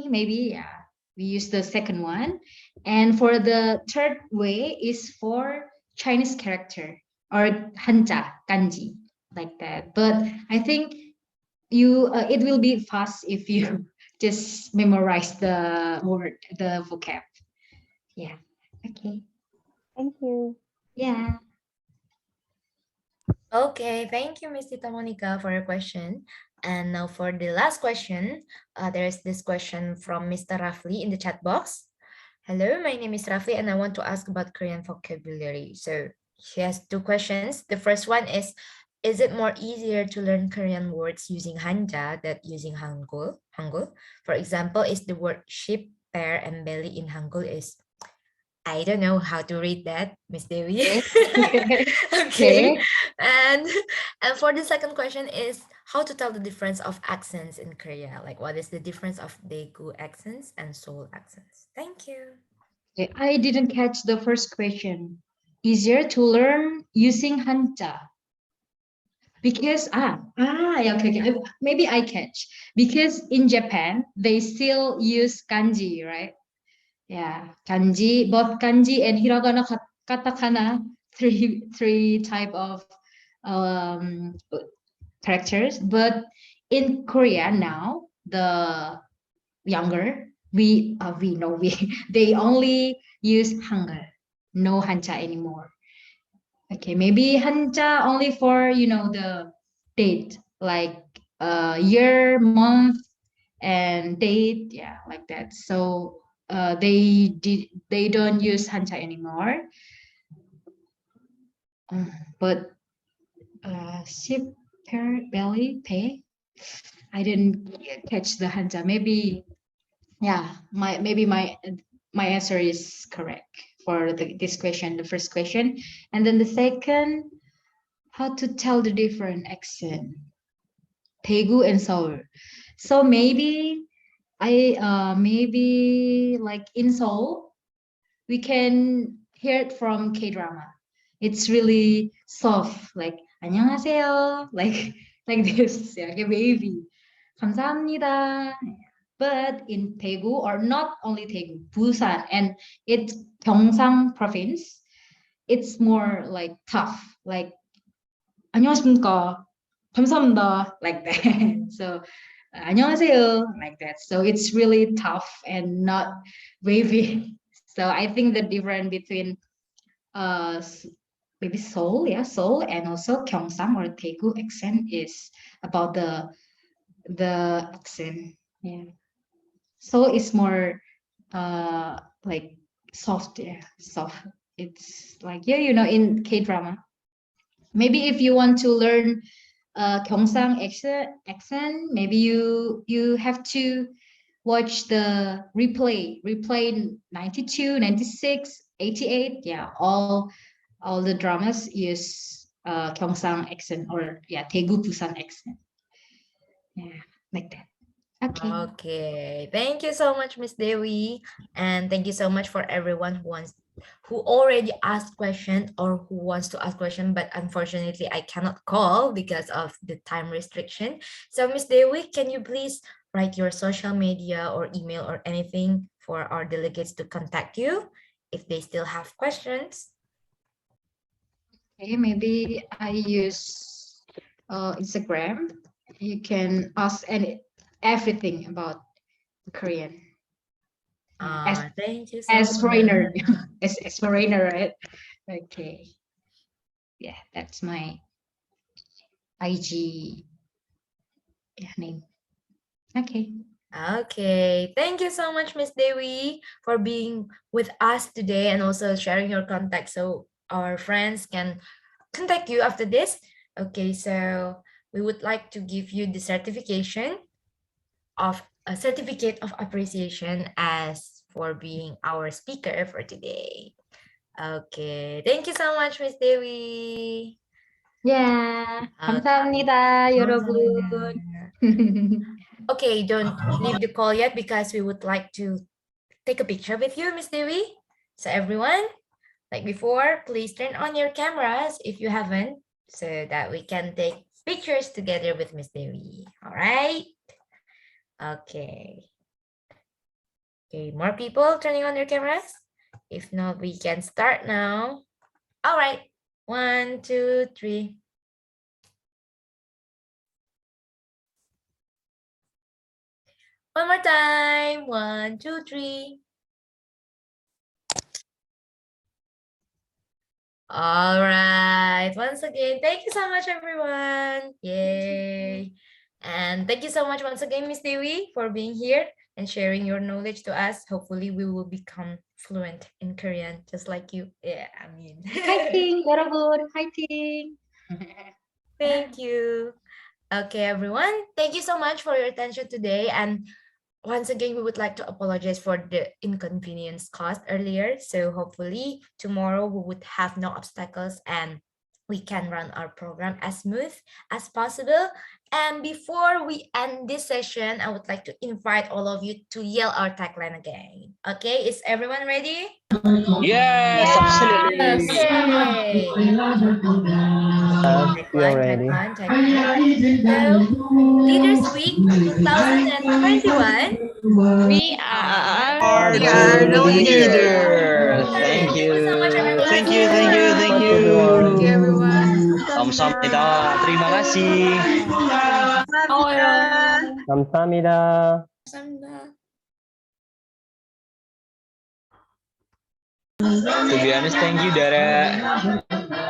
maybe. Yeah, we use the second one. And for the third way is for Chinese character or hanja, kanji, like that. But I think it will be fast if you just memorize the word, the vocab. Yeah. Okay. Thank you. Yeah. Okay, thank you, Miss Tita Monica, for your question. And now for the last question, there is this question from Mr. Rafli in the chat box. Hello, my name is Rafli and I want to ask about Korean vocabulary. So he has 2 questions. The first one is it more easier to learn Korean words using Hanja than using Hangul? For example, is the word sheep, pear, and belly in Hangul is, I don't know how to read that, Miss Dewi. Okay. And for the second question is how to tell the difference of accents in Korea. Like what is the difference of Daegu accents and Seoul accents? Thank you. Okay, I didn't catch the first question. Easier to learn using Hanja. Because okay. Maybe I catch. Because in Japan they still use kanji, right? Yeah, kanji, both kanji and hiragana katakana three type of characters, but in Korea now, the younger we know they only use Hangul, no Hanja anymore. Okay, maybe Hanja only for the date, like year, month, and date, yeah, like that. So they don't use Hanja anymore. But ship, parrot, belly, pay. I didn't catch the Hanja. Maybe, yeah, maybe my answer is correct for this question, the first question, and then the second, how to tell the different accent, Daegu and Seoul. So maybe maybe like in Seoul, we can hear it from K-drama. It's really soft, like 안녕하세요, like this, yeah, like a baby. 감사합니다. But in Daegu, or not only Daegu, Busan, and it's Gyeongsang province, it's more like tough, like 안녕하십니까, 감사합니다, like that. So 안녕하세요, like that. So it's really tough and not wavy. So I think the difference between maybe Seoul, yeah, Seoul, and also Gyeongsang or Daegu accent is about the accent. Yeah, Seoul is more like soft, yeah, soft. It's like, yeah, in K-drama. Maybe if you want to learn Gyeongsang accent, maybe you have to watch the replay 92, 96, 88, yeah, all the dramas use Gyeongsang accent, or yeah, Daegu Busan accent, yeah, like that. Okay, thank you so much, Miss Dewi, and thank you so much for everyone who already asked question or who wants to ask question, but unfortunately I cannot call because of the time restriction. So Miss Dewi, can you please write your social media or email or anything for our delegates to contact you if they still have questions? Okay, maybe I use Instagram. You can ask everything about Korean. Thank you so as much. foreigner, as foreigner, right? Okay, yeah, that's my IG name. Okay. Okay, thank you so much, Miss Dewi, for being with us today and also sharing your contact so our friends can contact you after this. Okay, so we would like to give you the certificate of appreciation as for being our speaker for today. Okay, thank you so much, Miss Dewi. Yeah, 감사합니다, 여러분. Okay, don't leave the call yet because we would like to take a picture with you, Miss Dewi. So everyone, like before, please turn on your cameras if you haven't, so that we can take pictures together with Miss Dewi. All right. Okay. Okay, more people turning on their cameras? If not, we can start now. All right. 1, 2, 3. One more time. 1, 2, 3. All right. Once again, thank you so much, everyone. Yay. And thank you so much once again, Miss Dewi, for being here and sharing your knowledge to us. Hopefully, we will become fluent in Korean, just like you. Yeah, I mean. 화이팅, 여러분. 화이팅. Thank you. Okay, everyone. Thank you so much for your attention today. And once again, we would like to apologize for the inconvenience caused earlier. So hopefully tomorrow we would have no obstacles and we can run our program as smooth as possible. And before we end this session, I would like to invite all of you to yell our tagline again. Okay, is everyone ready? Yes, absolutely. Okay. You're ready. So, Leaders Week 2021. We are the leader. Thank you. Thank you so much, everyone. Thank you. Kamsahamnida. Terima kasih. 감사합니다. 감사합니다. To be honest, thank you, Dara.